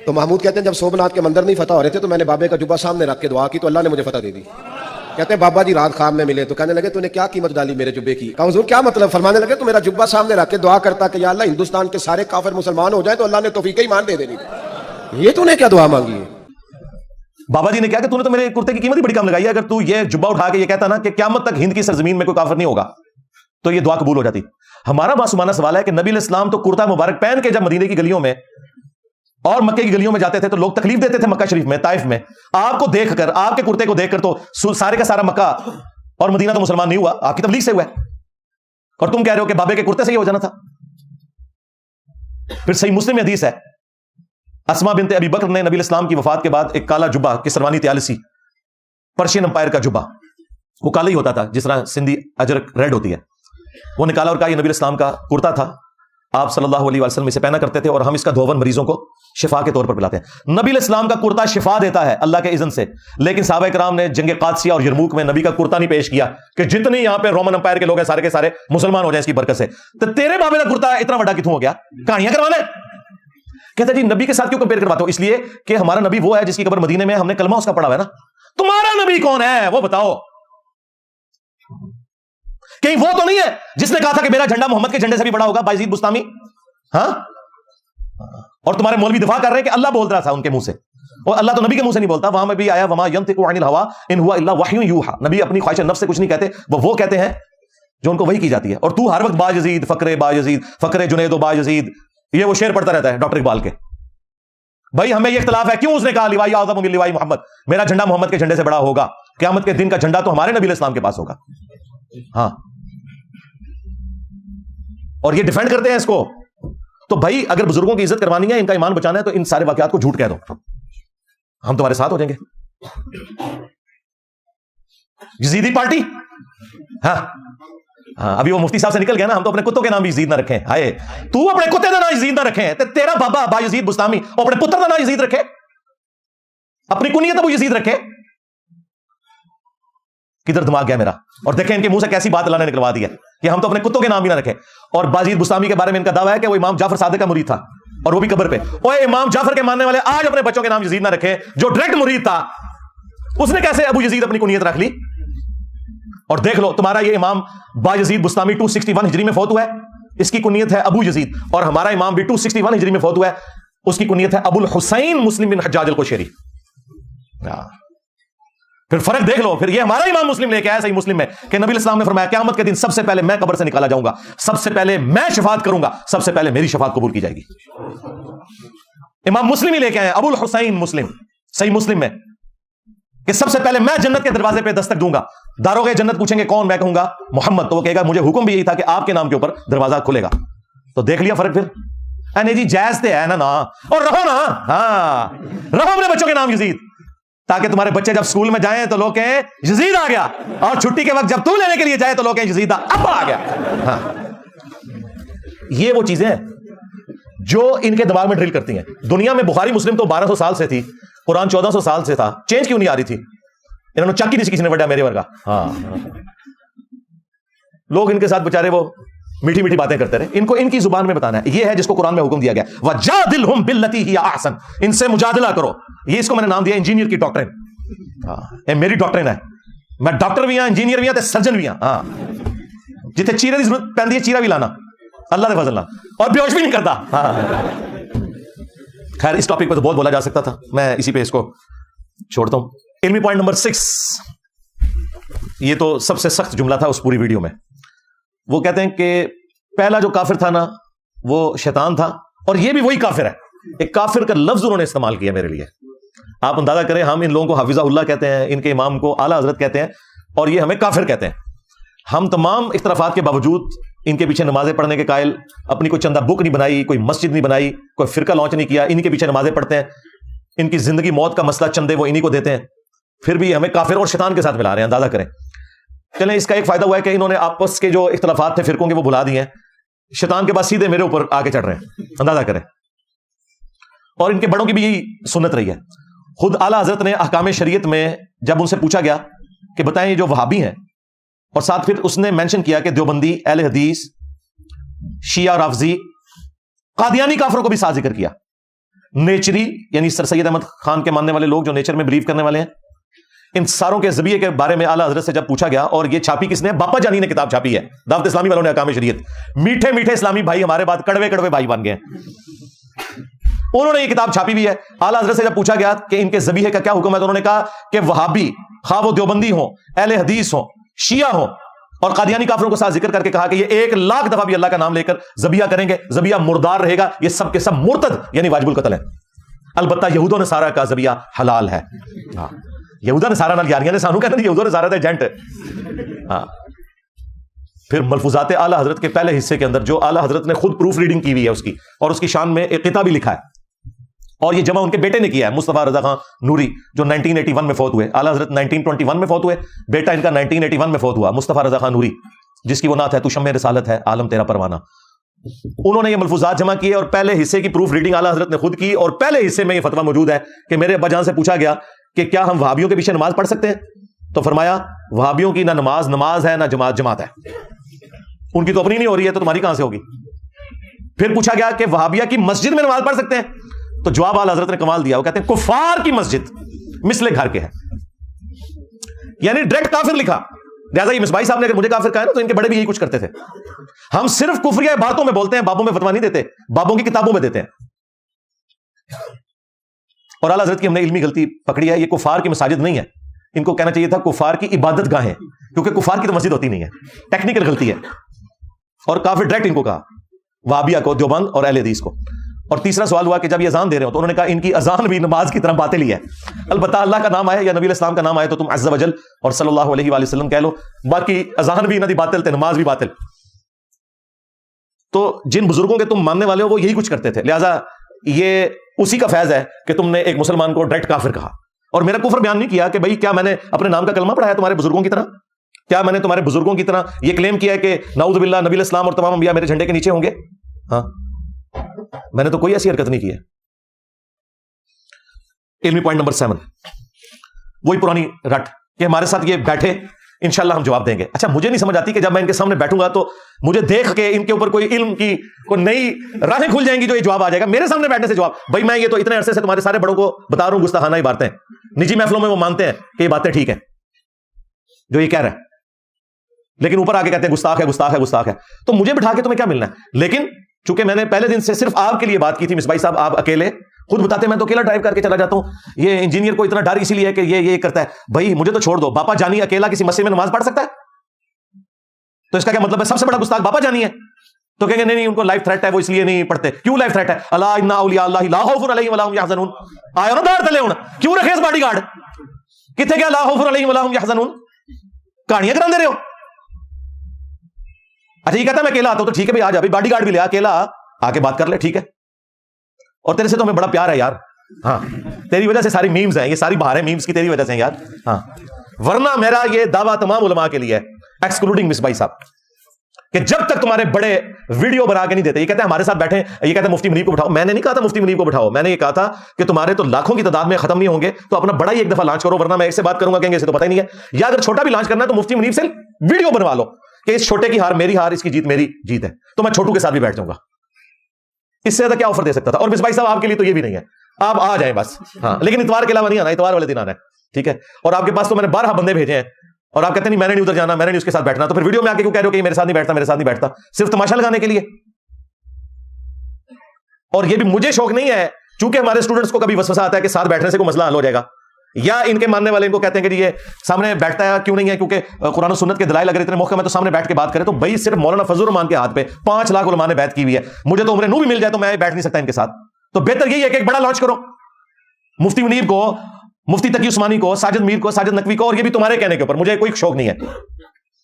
تو محمود کہتے ہیں جب سومنات کے مندر نہیں فتح ہو رہے تھے تو میں نے بابے کا جبہ سامنے رکھ کے دعا کی تو اللہ نے مجھے فتح دے دی. کہتے ہیں بابا جی رات خواب میں ملے تو کہنے لگے تو نے کیا قیمت ڈالی میرے جبے کی؟ کہا حضور کیا مطلب؟ فرمانے لگے تو میرا جبہ سامنے رکھ کے دعا کرتا کہ یا اللہ ہندوستان کے سارے کافر مسلمان ہو جائے تو اللہ نے توفیق ایمان دے دینی. یہ تو نے کیا دعا مانگی ہے؟ بابا جی نے کہا کہ تو نے تو میرے کرتے کی قیمت ہی بڑی کم لگائی ہے, اگر تو یہ جبہ اٹھا کے یہ کہتا نا کہ قیامت تک ہند کی سرزمین میں کوئی کافر نہیں ہوگا تو یہ دعا قبول ہو جاتی. ہمارا معصومانہ سوال ہے کہ نبی علیہ السلام تو کرتا مبارک پہن کے جب مدینے کی گلیوں میں اور مکے کی گلیوں میں جاتے تھے تو لوگ تکلیف دیتے تھے مکہ شریف میں, طائف میں. آپ کو دیکھ کر, آپ کے کرتے کو دیکھ کر تو سارے کا سارا مکہ اور مدینہ تو مسلمان نہیں ہوا, آپ کی تبلیغ سے ہوا ہے, اور تم کہہ رہے ہو کہ بابے کے کرتے سے یہ ہو جانا تھا. پھر صحیح مسلم حدیث ہے, اسما بنت ابی بکر نے نبی الاسلام کی وفات کے بعد ایک کالا جبہ کسروانی طیالسی پرشین امپائر کا جبہ, وہ کالا ہی ہوتا تھا جس طرح سندھی اجرک ریڈ ہوتی ہے, وہ نکالا اور کہا یہ نبی الاسلام کا کرتا تھا, آپ صلی اللہ علیہ وسلم اسے پہنا کرتے تھے اور ہم اس کا دھوون مریضوں کو شفا کے طور پر پلاتے ہیں. نبی علیہ السلام کا کرتا شفا دیتا ہے اللہ کے اذن سے, لیکن صحابہ کرام نے جنگ قادسیہ اور یرموک میں نبی کا کرتا نہیں پیش کیا کہ جتنے یہاں پہ رومن امپائر کے لوگ ہیں سارے کے سارے مسلمان ہو جائیں اس کی برکت سے. تو تیرے بابے کا کرتا اتنا بڑا کتوں ہو گیا, کہانیاں کروانا ہے؟ کہتا جی نبی کے ساتھ کیوں کمپیئر کرواتے ہو؟ اس لیے کہ ہمارا نبی وہ ہے جس کی قبر مدینے میں ہم نے کلمہ اس کا پڑھا ہوا ہے نا. تمہارا نبی کون ہے وہ بتاؤ؟ کہیں وہ تو نہیں ہے جس نے کہا تھا کہ میرا جھنڈا محمد کے جھنڈے سے بھی بڑا ہوگا, باعزید بستامی؟ ہاں, اور تمہارے مولوی دفاع کر رہے ہیں کہ اللہ بول رہا تھا ان کے منہ سے, اور اللہ تو نبی کے منہ سے نہیں بولتا. وہاں میں بھی آیا وما ينطق عن الهوى ان هو الا وحی یوحى, نبی اپنی خواہش نفس سے کچھ نہیں کہتے, وہ کہتے ہیں جو ان کو وحی کی جاتی ہے. اور تو ہر وقت باجزید فقر جنید و باجزید, یہ وہ شعر پڑھتا رہتا ہے ڈاکٹر اقبال کے. بھائی ہمیں یہ اختلاف ہے, کیوں اس نے کہا لوائی اعظم من لوائی محمد, میرا جھنڈا محمد کے جھنڈے سے بڑا ہوگا, قیامت کے دن کا جھنڈا تو ہمارے نبی علیہ السلام کے پاس ہوگا. ہاں, اور یہ ڈیفینڈ کرتے ہیں اس کو. تو بھائی اگر بزرگوں کی عزت کروانی ہے, ان کا ایمان بچانا ہے, تو ان سارے واقعات کو جھوٹ کہہ دو, ہم تمہارے ساتھ ہو جائیں گے. یزیدی پارٹی, ہاں ہاں, ابھی وہ مفتی صاحب سے نکل گیا نا, ہم تو اپنے کتوں کے نام بھی یزید نہ رکھیں. ہائے, تو اپنے کتے کا نام یزید نہ رکھیں, تیرا بابا با یزید بستامی اور اپنے پتر کا نام یزید رکھے, اپنی کنیت ابو یزید رکھے. کدھر دماغ گیا میرا؟ اور دیکھیں ان کے منہ سے کیسی بات اللہ نے نکلوا دی ہے کہ ہم تو اپنے کتوں کے نام بھی نہ رکھیں. اور باجید بستامی کے بارے میں ان کا دعویٰ ہے کہ وہ امام جعفر صادق کا مرید تھا, اور وہ بھی قبر پہ. اوے امام جعفر کے ماننے والے آج اپنے بچوں کے نام یزید نہ رکھیں, جو ڈائریکٹ مرید تھا اس نے کیسے ابو یزید اپنی کنیت رکھ لی؟ اور دیکھ لو تمہارا یہ امام با یزید بستامی 261 ہجری میں فوت ہوا ہے, اس کی کنیت ہے ابو یزید, اور ہمارا امام بھی 261 ہجری میں فوت ہوا ہے, اس کی کنیت ہے ابو الحسین مسلم بن حجاج القشیری. پھر فرق دیکھ لو. پھر یہ ہمارا امام مسلم لے کے آیا صحیح مسلم میں کہ نبی الاسلام نے فرمایا قیامت کے دن سب سے پہلے میں قبر سے نکالا جاؤں گا, سب سے پہلے میں شفاعت کروں گا, سب سے پہلے میری شفاعت قبول کی جائے گی. امام مسلم ہی لے کے آئے ابو الحسین مسلم صحیح مسلم میں کہ سب سے پہلے میں جنت کے دروازے پہ دستک دوں گا. داروغ جنت پوچھیں گے کون, میں کہوں گا محمد, تو وہ کہے گا مجھے حکم بھی یہی تھا کہ آپ کے نام کے اوپر دروازہ کھلے گا. تو دیکھ لیا فرق پھر؟ نہیں جی جائز تے ہے نا, اور رہو نا, ہاں رہو اپنے بچوں کے نام یزید, تاکہ تمہارے بچے جب اسکول میں جائیں تو لوگ کہیں یزید آ گیا, اور چھٹی کے وقت جب تو لینے کے لیے جائے تو لوگ کہیں یزید اب آ گیا. ہاں, یہ وہ چیزیں ہیں جو ان کے دماغ میں ڈرل کرتی ہیں. دنیا میں بخاری مسلم تو 1200 سال سے تھی, قرآن 1400 سال سے تھا, چینج کیوں نہیں آ رہی تھی؟ انہوں نے چکی نہیں کسی نے بڑھا میرے ورگا. ہاں, لوگ ان کے ساتھ بےچارے وہ میٹھی میٹھی باتیں کرتے رہے. ان کو ان کی زبان میں بتانا ہے. یہ ہے جس کو قرآن میں حکم دیا گیا وَجَادِلْهُمْ بِالَّتِي هِيَ أَحْسَنُ, ان سے مجادلہ کرو. یہ اس کو میں نے نام دیا انجینئر کی ڈاکٹرن. ہاں, میری ڈاکٹرن ہے میں ڈاکٹر بھی ہاں, انجینئر بھی ہاں تے سرجن بھی ہاں. ہاں جتنے چیرے کی ضرورت پہنتی ہے چیرا بھی لانا اللہ دے فضل نال, اور بیہوش بھی نہیں کرتا. ہاں خیر اس ٹاپک پہ تو بہت بولا جا سکتا تھا, میں اسی پہ اس کو چھوڑتا ہوں. علمی پوائنٹ نمبر 6, یہ تو سب سے سخت جملہ تھا اس پوری ویڈیو میں. وہ کہتے ہیں کہ پہلا جو کافر تھا نا وہ شیطان تھا, اور یہ بھی وہی کافر ہے. ایک کافر کا لفظ انہوں نے استعمال کیا میرے لیے. آپ اندازہ کریں, ہم ان لوگوں کو حافظہ اللہ کہتے ہیں, ان کے امام کو اعلیٰ حضرت کہتے ہیں, اور یہ ہمیں کافر کہتے ہیں. ہم تمام اختلافات کے باوجود ان کے پیچھے نمازیں پڑھنے کے قائل, اپنی کوئی چندہ بک نہیں بنائی, کوئی مسجد نہیں بنائی, کوئی فرقہ لانچ نہیں کیا, انہی کے پیچھے نمازیں پڑھتے ہیں. ان کی زندگی موت کا مسئلہ چندے وہ انہی کو دیتے ہیں, پھر بھی ہمیں کافر اور شیطان کے ساتھ ملا رہے ہیں. اندازہ کریں. چلیں اس کا ایک فائدہ ہوا ہے کہ انہوں نے آپس کے جو اختلافات تھے فرقوں کے وہ بلا دیے ہیں. شیطان کے بعد سیدھے میرے اوپر آ کے چڑھ رہے ہیں, اندازہ کریں. اور ان کے بڑوں کی بھی یہی سنت رہی ہے. خود اعلیٰ حضرت نے احکام شریعت میں جب ان سے پوچھا گیا کہ بتائیں یہ جو وہابی ہیں, اور ساتھ پھر اس نے مینشن کیا کہ دیوبندی, اہل حدیث, شیعہ, رافضی, قادیانی کافروں کو بھی ساتھ ذکر کیا. نیچری یعنی سر سید احمد خان کے ماننے والے لوگ جو نیچر میں بلیو کرنے والے ہیں, ان ساروں کے ذبیحے کے بارے میں اعلیٰ حضرت سے جب پوچھا گیا, اور یہ چھاپی کس نے؟ باپا جانی نے کتاب چھاپی ہے, دعوت اسلامی والوں نے احکام شریعت. میٹھے میٹھے اسلامی بھائی ہمارے بعد کڑوے کڑوے بھائی بن گئے, انہوں نے یہ کتاب چھاپی بھی ہے. اعلیٰ حضرت سے جب پوچھا گیا کہ ان کے ذبیحے کا کیا حکم ہے, تو انہوں نے کہا کہ وہابی, خواہ وہ دیوبندی ہوں, اہل حدیث ہوں, شیعہ ہوں, اور قادیانی کافروں کو ساتھ ذکر کر کے کہا کہ یہ 1,00,000 دفعہ بھی اللہ کا نام لے کر ذبیحہ کریں گے, ذبیحہ مردار رہے گا, یہ سب کے سب مرتد یعنی واجب القتل ہے. البتہ یہود و نصارہ کا ذبیحہ حلال ہے. ہاں یہود و نصارہ نال یاریاں نے سانو کہتے ہیں یہود و نصارہ تے ایجنٹ. ہاں پھر ملفوظات اعلیٰ حضرت کے پہلے حصے کے اندر جو اعلیٰ حضرت نے خود پروف ریڈنگ کی ہوئی ہے اس کی, اور اس کی شان میں ایک قطعہ بھی لکھا ہے, اور یہ جمع ان کے بیٹے نے کیا ہے, مصطفیٰ رضا خان نوری, جو 1981 میں فوت ہوئے. اعلیٰ حضرت 1921 میں فوت ہوئے, بیٹا ان کا 1981 میں فوت ہوا, مصطفیٰ رضا خان نوری, جس کی وہ نعت ہے تو شمع رسالت ہے عالم تیرا پروانہ. انہوں نے یہ ملفوظات جمع کیے, اور پہلے حصے کی پروف ریڈنگ اعلیٰ حضرت نے خود کی, اور پہلے حصے میں یہ فتویٰ موجود ہے کہ میرے ابا جان سے پوچھا گیا کہ کیا ہم وہابیوں کے پیچھے نماز پڑھ سکتے ہیں, تو فرمایا وہابیوں کی نہ نماز ہے, نہ جماعت ہے. ان کی تو اپنی نہیں ہو رہی ہے تو تمہاری کہاں سے ہوگی. پھر پوچھا گیا کہ وہابیہ کی مسجد میں نماز پڑھ سکتے ہیں, تو جواب اعلیٰ حضرت نے کمال دیا, وہ کہتے ہیں کفار کی مسجد مثل گھر کے ہے, یعنی ڈائریکٹ کافر لکھا. لہٰذا یہ مصباحی صاحب نے اگر مجھے کافر کہا ہے نا, تو ان کے بڑے بھی یہی کچھ کرتے تھے. ہم صرف کفریہ باتوں میں بولتے ہیں, بابوں میں فتویٰ نہیں دیتے, بابوں کی کتابوں میں دیتے ہیں. اور اعلیٰ حضرت کی ہم نے علمی غلطی پکڑی ہے, یہ کفار کی مساجد نہیں ہے, ان کو کہنا چاہیے تھا کفار کی عبادت گاہیں, کیونکہ کفار کی تو مسجد ہوتی نہیں ہے, ٹیکنیکل غلطی ہے. اور کافر ڈائریکٹ ان کو کہا, وہابیہ کو, دیوبند اور اہل حدیث کو. اور تیسرا سوال ہوا کہ جب یہ اذان دے رہے ہو تو انہوں نے کہا ان کی اذان بھی نماز کی طرح باطل ہی ہے. البتہ اللہ کا نام آئے یا نبی الاسلام کا نام آئے تو تم عز وجل اور صلی اللہ علیہ وآلہ وسلم کہہ لو, باقی اذان بھی انہاں دی باطل تے نماز بھی باطل. تو جن بزرگوں کے تم ماننے والے ہو وہ یہی کچھ کرتے تھے, لہٰذا یہ اسی کا فیض ہے کہ تم نے ایک مسلمان کو ڈائریکٹ کافر کہا. اور میرا کفر بیان نہیں کیا کہ بھئی کیا میں نے اپنے نام کا کلمہ پڑھا ہے تمہارے بزرگوں کی طرح, کیا میں نے تمہارے بزرگوں کی طرح یہ کلیم کیا ہے کہ نعوذ باللہ نبی الاسلام اور تمام انبیاء میرے جھنڈے کے نیچے ہوں گے. ہاں میں نے تو کوئی ایسی حرکت نہیں کی ہے. علمی پوائنٹ نمبر 7, وہی پرانی رٹ کہ ہمارے ساتھ یہ بیٹھے انشاءاللہ ہم جواب دیں گے. اچھا مجھے نہیں سمجھ آتی کہ جب میں ان کے سامنے بیٹھوں گا تو مجھے دیکھ کے ان کے اوپر کوئی علم کی کوئی نئی راہیں کھل جائیں گی جو یہ جواب آ جائے گا میرے سامنے بیٹھنے سے جواب. بھائی میں یہ تو اتنے عرصے سے تمہارے سارے بڑوں کو بتا رہا ہوں گستاخانہ ہی باتیں, نجی محفلوں میں وہ مانتے ہیں کہ یہ باتیں ٹھیک ہیں جو یہ کہہ رہے ہیں, لیکن اوپر آ کے کہتے ہیں گستاخ ہے گستاخ ہے گستاخ ہے. تو مجھے بٹھا کے تمہیں کیا ملنا ہے؟ لیکن چونکہ میں نے پہلے دن سے صرف آپ کے لیے بات کی تھی, مصباحی صاحب آپ اکیلے خود بتاتے میں تو اکیلا ڈرائیو کر کے چلا جاتا ہوں, یہ انجینئر کو اتنا ڈر اسی لیے ہے کہ یہ کرتا ہے. بھائی مجھے تو چھوڑ دو, باپا جانی اکیلا کسی مسجد میں نماز پڑھ سکتا ہے؟ تو اس کا کیا مطلب ہے سب سے بڑا گستاخ باپا جانی ہے؟ تو کہیں گے نہیں ان کو لائف تھریٹ ہے وہ اس لیے نہیں پڑھتے. کیوں لائف تھریٹ ہے؟ الا ان اولیاء اللہ لا خوف علیہم ولا هم يحزنون. آیا نا دار تلے ہوں کیوں رکھے اس باڈی گارڈ, کتنے گیا لا خوف علیہم ولا هم يحزنون, کہانیاں کرا دے رہے ہو. اچھا یہ کہتا ہے میں اکیلا آتا ہوں, تو ٹھیک ہے بھائی آ جا, باڈی گارڈ بھی لے اکیلا آ کے بات کر لے, ٹھیک ہے. اور تیرے سے تو ہمیں بڑا پیار ہے یار, ہاں تیری وجہ سے ساری میمز ہیں, یہ ساری بہاریں میمز کی تیری وجہ سے ہیں یار. ہاں ورنہ میرا یہ دعویٰ تمام علماء کے لیے ہے ایکسکلوڈنگ مصباحی صاحب کہ جب تک تمہارے بڑے ویڈیو بنا کے نہیں دیتے, یہ کہتے ہیں ہمارے ساتھ بیٹھے, یہ کہتے ہیں مفتی منیب کو بٹھاؤ. میں نے نہیں کہا تھا مفتی منیب کو بٹھاؤ, میں نے یہ کہا تھا کہ تمہارے تو لاکھوں کی تعداد میں ختم نہیں ہوں گے, تو اپنا بڑا ہی ایک دفعہ لانچ کرو, ورنہ میں ایک سے بات کروں گا کہیں گے اسے تو پتہ ہی نہیں ہے. یا اگر چھوٹا بھی لانچ کرنا ہے تو مفتی منیب سے ویڈیو بنوا لو کہ اس چھوٹے کی ہار میری ہار, اس کی جیت میری جیت ہے, تو میں چھوٹو کے ساتھ بھی بیٹھ جاؤں گا. اس سے زیادہ کیا آفر دے سکتا تھا. اور مصباحی صاحب آپ کے لیے تو یہ بھی نہیں ہے, آپ آ جائیں بس, ہاں لیکن اتوار کے علاوہ نہیں آنا, اتوار والے دن آنا ہے, ٹھیک ہے. اور آپ کے پاس تو میں نے 12 بندے بھیجے ہیں, اور آپ کہتے ہیں نہیں میں نے نہیں ادھر جانا, میں نے نہیں اس کے ساتھ بیٹھنا, تو پھر ویڈیو میں آ کے کیوں کہہ رہے ہو کہ میرے ساتھ نہیں بیٹھتا, میرے ساتھ نہیں بیٹھتا, صرف تماشا لگانے کے لیے. اور یہ بھی مجھے شوق نہیں ہے, چونکہ ہمارے اسٹوڈنٹس کو کبھی وسوسہ آتا ہے کہ ساتھ بیٹھنے سے کوئی مسئلہ حل ہو جائے گا, یا ان کے ماننے والے ان کو کہتے ہیں کہ یہ سامنے بیٹھتا ہے کیوں نہیں ہے, کیونکہ قرآن و سنت کے دلائل اگر اتنے موقع میں تو سامنے بیٹھ کے بات کرے. تو بھائی صرف مولانا فضل الرحمان کے ہاتھ پہ 5 لاکھ علماء نے بیعت کی ہوئی ہے, مجھے تو عمر نو بھی مل جائے تو میں بیٹھ نہیں سکتا ان کے ساتھ. تو بہتر یہی ہے کہ ایک بڑا لانچ کرو, مفتی منیر کو, مفتی تقی عثمانی کو, ساجد میر کو, ساجد نقوی کو, اور یہ بھی تمہارے کہنے کے اوپر, مجھے کوئی شوق نہیں ہے,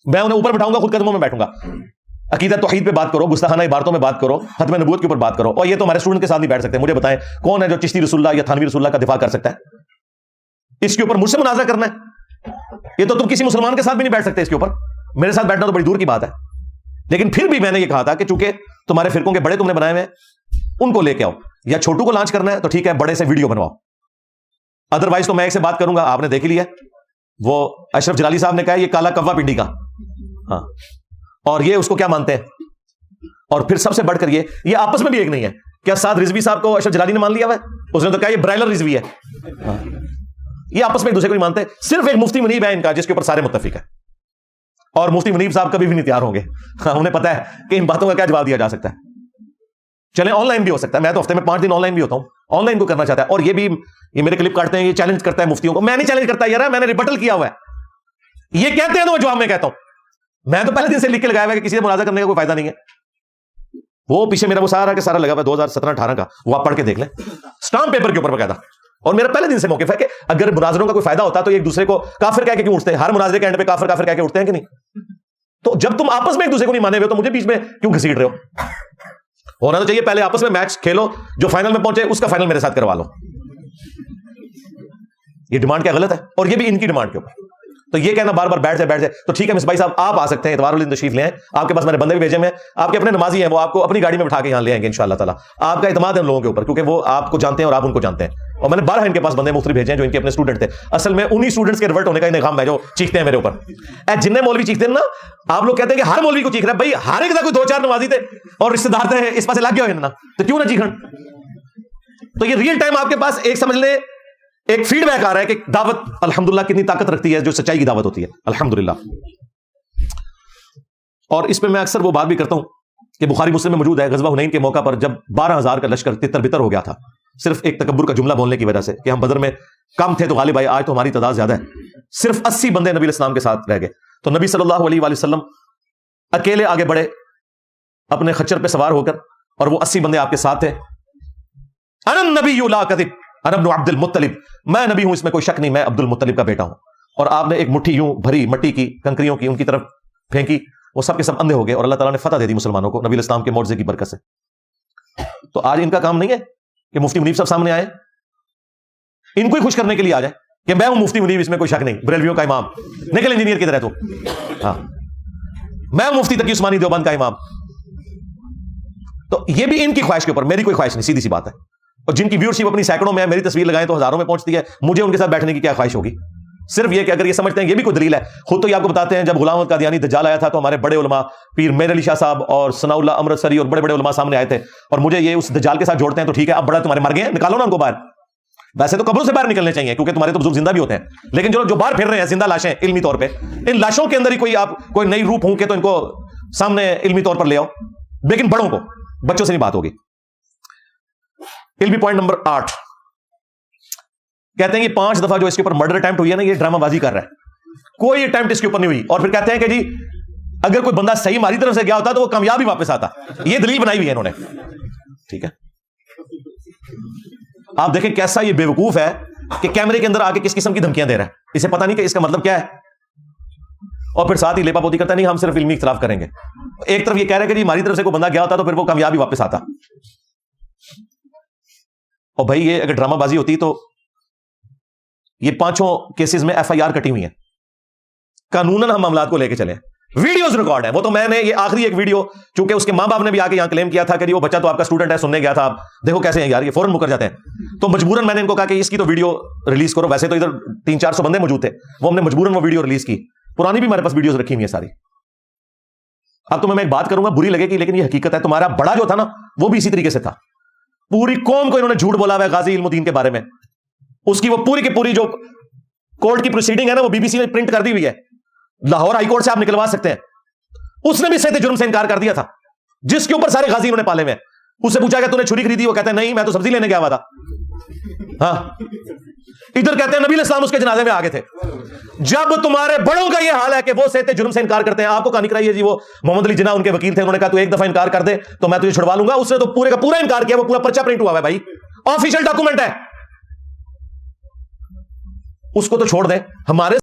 میں انہیں اوپر بٹھاؤں گا, خود قدموں میں بیٹھوں گا. عقیدہ توحید پہ بات کرو, گستاخانہ عبارتوں میں بات کرو, ختم نبوت کے اوپر بات کرو, اور یہ تو ہمارے اسٹوڈنٹ کے ساتھ نہیں بیٹھ سکتے. مجھے بتائیں کون ہے جو چشتی رسول اللہ یا تھانوی رسول اللہ کا دفاع کر سکتا ہے؟ اس کے اوپر مجھ سے مناظرہ کرنا ہے, یہ تو تم کسی مسلمان کے ساتھ بھی نہیں بیٹھ سکتے اس کے اوپر, میرے ساتھ بیٹھنا تو بڑی دور کی بات ہے. لیکن پھر بھی میں نے یہ کہا تھا کہ چونکہ تمہارے فرقوں کے بڑے تم نے بنائے ہوئے, ان کو لے کے آؤ, یا چھوٹو کو لانچ کرنا ہے تو ٹھیک ہے, بڑے سے ویڈیو بنواؤ. ادروائز تو میں ایک سے بات کروں گا, آپ نے دیکھ لیا, وہ اشرف جلالی صاحب نے کہا یہ کالا کوا پنڈی کا, ہاں, اور یہ اس کو کیا مانتے ہیں. اور پھر سب سے بڑھ کر یہ آپس میں بھی ایک نہیں ہے. کیا سعد رضوی صاحب کو اشرف جلالی نے مان لیا ہوا ہے؟ اس نے تو کہا یہ برائلر رضوی ہے. یہ آپس میں ایک دوسرے کو نہیں مانتے. صرف ایک مفتی منیب ہے ان کا جس کے اوپر سارے متفق ہیں, اور مفتی منیب صاحب کبھی بھی نہیں تیار ہوں گے. انہیں پتا ہے کہ ان باتوں کا کیا جواب دیا جا سکتا ہے. چلیں آن لائن بھی ہو سکتا ہے, میں تو ہفتے میں 5 دن آن لائن بھی ہوتا ہوں, آن لائن کو کرنا چاہتا ہے. اور یہ بھی یہ میرے کلپ کاٹتے ہیں, یہ چیلنج کرتا ہے مفتیوں کو. میں نہیں چیلنج کرتا یار, میں نے ریبٹل کیا ہوا ہے. یہ کہتے ہیں تو جواب میں کہتا ہوں. میں تو پہلے دن سے لکھ کے لگایا ہوا ہے کہ کسی سے مناظرہ کرنے کا کوئی فائدہ نہیں ہے. وہ پیچھے میرا وہ سارا کے سارا لگا ہوا ہے 2017-18 کا, وہ آپ پڑھ کے دیکھ لیں, اسٹامپ پیپر کے اوپر بقاعدہ. اور میرا پہلے دن سے موقف ہے کہ اگر مناظروں کا کوئی فائدہ ہوتا تو ایک دوسرے کو کافر کہہ کے کیوں اٹھتے ہیں؟ ہر مناظرے کے اینڈ پہ کافر کافر کہہ کے اٹھتے ہیں کہ نہیں؟ تو جب تم آپس میں ایک دوسرے کو نہیں مانے ہوئے تو مجھے بیچ میں کیوں گھسیٹ رہے ہو؟ ہونا تو چاہیے پہلے آپس میں میچ کھیلو, جو فائنل میں پہنچے اس کا فائنل میرے ساتھ کروا لو. یہ ڈیمانڈ کیا غلط ہے؟ اور یہ بھی ان کی ڈیمانڈ کے اوپر. تو یہ کہنا بار بار بیٹھ جائے تو ٹھیک ہے مصباحی صاحب آپ آ سکتے ہیں, اتوار والے دن تشریف لیں, آپ کے پاس میں نے بندے بھی بھیجے ہیں, آپ کے اپنے نمازی ہیں, وہ آپ کو اپنی گاڑی میں بٹھا کے یہاں لے آئیں گے انشاءاللہ تعالیٰ. آپ کا اعتماد ہے ان لوگوں کے اوپر, کیونکہ وہ آپ کو جانتے ہیں اور آپ ان کو جانتے ہیں. اور میں نے 12 ان کے پاس بندے مختلف بھیجے ہیں جو ان کے اپنے اسٹوڈنٹ تھے. اصل میں انہی اسٹوڈنٹس کے ریورٹ ہونے کا انہیں غم ہے جو چیختے ہیں میرے اوپر. جتنے مولوی چیختے ہیں نا, آپ لوگ کہتے ہیں کہ ہر مولوی کو چیخ رہا ہے. بھائی ہر ایک کوئی 2-4 نمازی تھے اور رشتے دار تھے, اس پاس لگ گئے ہوئے نا, تو کیوں نہ چیخن. تو یہ ریئل ٹائم آپ کے پاس ایک سمجھ لیں ایک فیڈ بیک آ رہا ہے کہ دعوت الحمدللہ کتنی طاقت رکھتی ہے, جو سچائی کی دعوت ہوتی ہے الحمدللہ. اور اس پہ میں اکثر وہ بات بھی کرتا ہوں کہ بخاری مسلم میں موجود ہے, غزوہ حنین کے موقع پر جب 12,000 کا لشکر تتر بتر ہو گیا تھا, صرف ایک تکبر کا جملہ بولنے کی وجہ سے کہ ہم بدر میں کم تھے تو غالب آئے, آج تو ہماری تعداد زیادہ ہے, صرف 80 بندے نبی الاسلام کے ساتھ رہ گئے. تو نبی صلی اللہ علیہ وآلہ وسلم اکیلے آگے بڑھے اپنے خچر پہ سوار ہو کر, اور وہ 80 بندے آپ کے ساتھ تھے. انا النبی لا کذب انا ابن عبد المطلب, میں نبی ہوں اس میں کوئی شک نہیں, میں عبد المطلب کا بیٹا ہوں. اور آپ نے ایک مٹھی یوں بھری مٹی کی کنکریوں کی ان کی طرف پھینکی, وہ سب کے سب اندھے ہو گئے, اور اللہ تعالیٰ نے فتح دے دی مسلمانوں کو نبی الاسلام کے معجزے کی برکت سے. تو آج ان کا کام نہیں ہے کہ مفتی منیب صاحب سامنے آئے, ان کو ہی خوش کرنے کے لیے آ جائے کہ میں ہوں مفتی منیب, اس میں کوئی شک نہیں, بریلویوں کا امام, نکل انجینئر کی طرح تو, ہاں میں ہوں مفتی تقی عثمانی دیوبند کا امام. تو یہ بھی ان کی خواہش کے اوپر, میری کوئی خواہش نہیں, سیدھی سی بات ہے. اور جن کی ویورشپ اپنی سینکڑوں میں ہے, میری تصویر لگائیں تو ہزاروں میں پہنچتی ہے, مجھے ان کے ساتھ بیٹھنے کی کیا خواہش ہوگی؟ صرف یہ کہ اگر یہ سمجھتے ہیں, یہ بھی کوئی دلیل ہے. خود تو یہ آپ کو بتاتے ہیں جب غلام احمد قادیانی دجال آیا تھا تو ہمارے بڑے علماء پیر میر علی شاہ صاحب اور ثناء اللہ امرتسری اور بڑے بڑے علماء سامنے آئے تھے, اور مجھے یہ اس دجال کے ساتھ جوڑتے ہیں تو ٹھیک ہے, اب بڑا تمہارے مر گئے ہیں, نکالو نا ان کو باہر. ویسے تو قبروں سے باہر نکلنے چاہیے کیونکہ تمہارے تو بزرگ زندہ بھی ہوتے ہیں, لیکن جو باہر پھر رہے ہیں زندہ لاشیں علمی طور پہ, ان لاشوں کے اندر ہی کوئی آپ کوئی نئی روح ہوں کہ تو ان کو سامنے علمی طور پر لے آؤ, لیکن بڑوں کو, بچوں سے نہیں بات ہوگی. علمی پوائنٹ نمبر 8 کہتے ہیں کہ 5 دفعہ جو اس کے اوپر مرڈر اٹیمپٹ ہوئی ہے نا, یہ ڈرامہ بازی کر رہا ہے, کوئی اٹیمپٹ اس کے اوپر نہیں ہوئی. اور پھر کہتے ہیں کہ جی اگر کوئی بندہ صحیح ہماری طرف سے گیا ہوتا تو وہ کامیاب ہی واپس آتا. یہ دلیل بنائی ہوئی ہے انہوں نے, ٹھیک ہے. آپ دیکھیں کیسا یہ بیوقوف ہے کہ کیمرے کے اندر آ کے کس قسم کی دھمکیاں دے رہا ہے, اسے پتا نہیں کہ اس کا مطلب کیا ہے, اور پھر ساتھ ہی لیپا پوتی کرتا نہیں ہم صرف علمی اختلاف کریں گے. ایک طرف یہ کہہ رہے کہ جی ہماری طرف سے کوئی بندہ گیا ہوتا تو پھر وہ کامیاب ہی واپس آتا. اور بھائی یہ اگر ڈرامہ بازی ہوتی تو یہ 5 کیسز میں FIR کٹی ہوئی ہیں, قانوناً ہم معاملات کو لے کے چلیں, ویڈیوز ریکارڈ ہیں. وہ تو میں نے یہ آخری ایک ویڈیو, چونکہ اس کے ماں باپ نے بھی آ کے یہاں کلیم کیا تھا کہ وہ بچہ تو آپ کا اسٹوڈنٹ ہے, سننے گیا تھا, آپ دیکھو کیسے ہیں یار, یہ فوراً مکر جاتے ہیں. تو مجبوراً میں نے ان کو کہا کہ اس کی تو ویڈیو ریلیز کرو. ویسے تو ادھر 300-400 بندے موجود تھے, وہ ہم نے مجبوراً وہ ویڈیو ریلیز کی. پرانی بھی ہمارے پاس ویڈیوز رکھی ہوئی ہیں ساری. اب تو میں ایک بات کروں گا, بری لگے گی لیکن یہ حقیقت ہے. تمہارا بڑا جو تھا نا وہ بھی اسی طریقے سے تھا, پوری قوم کو انہوں نے جھوٹ بولا ہوا ہے غازی علم الدین کے بارے میں. اس کی وہ پوری کی پوری جو کورٹ کی پروسیڈنگ ہے نا وہ BBC نے پرنٹ کر دی ہوئی ہے, لاہور ہائی کورٹ سے آپ نکلوا سکتے ہیں. اس نے بھی صحت جرم سے انکار کر دیا تھا, جس کے اوپر سارے غازی انہوں نے پالے ہوئے. اس سے پوچھا کہ تو نے چھری خریدی؟ وہ کہتا ہے نہیں, میں تو سبزی لینے گیا ہوا تھا. ہاں, ادھر کہتے ہیں نبی علیہ السلام اس کے جنازے میں آگے تھے. جب تمہارے بڑوں کا یہ حال ہے کہ وہ صحت جرم سے انکار کرتے ہیں, آپ کو کہانی کرائی ہے جی وہ محمد علی جناح ان کے وکیل تھے, انہوں نے کہا تو ایک دفعہ انکار کر دے تو میں تجھے چھڑوا لوں گا. اس نے تو پورے کا پورا انکار کیا, وہ پورا پرچہ پرنٹ ہوا ہے بھائی, آفیشیل ڈاکومنٹ ہے. اس کو تو چھوڑ دیں. ہمارے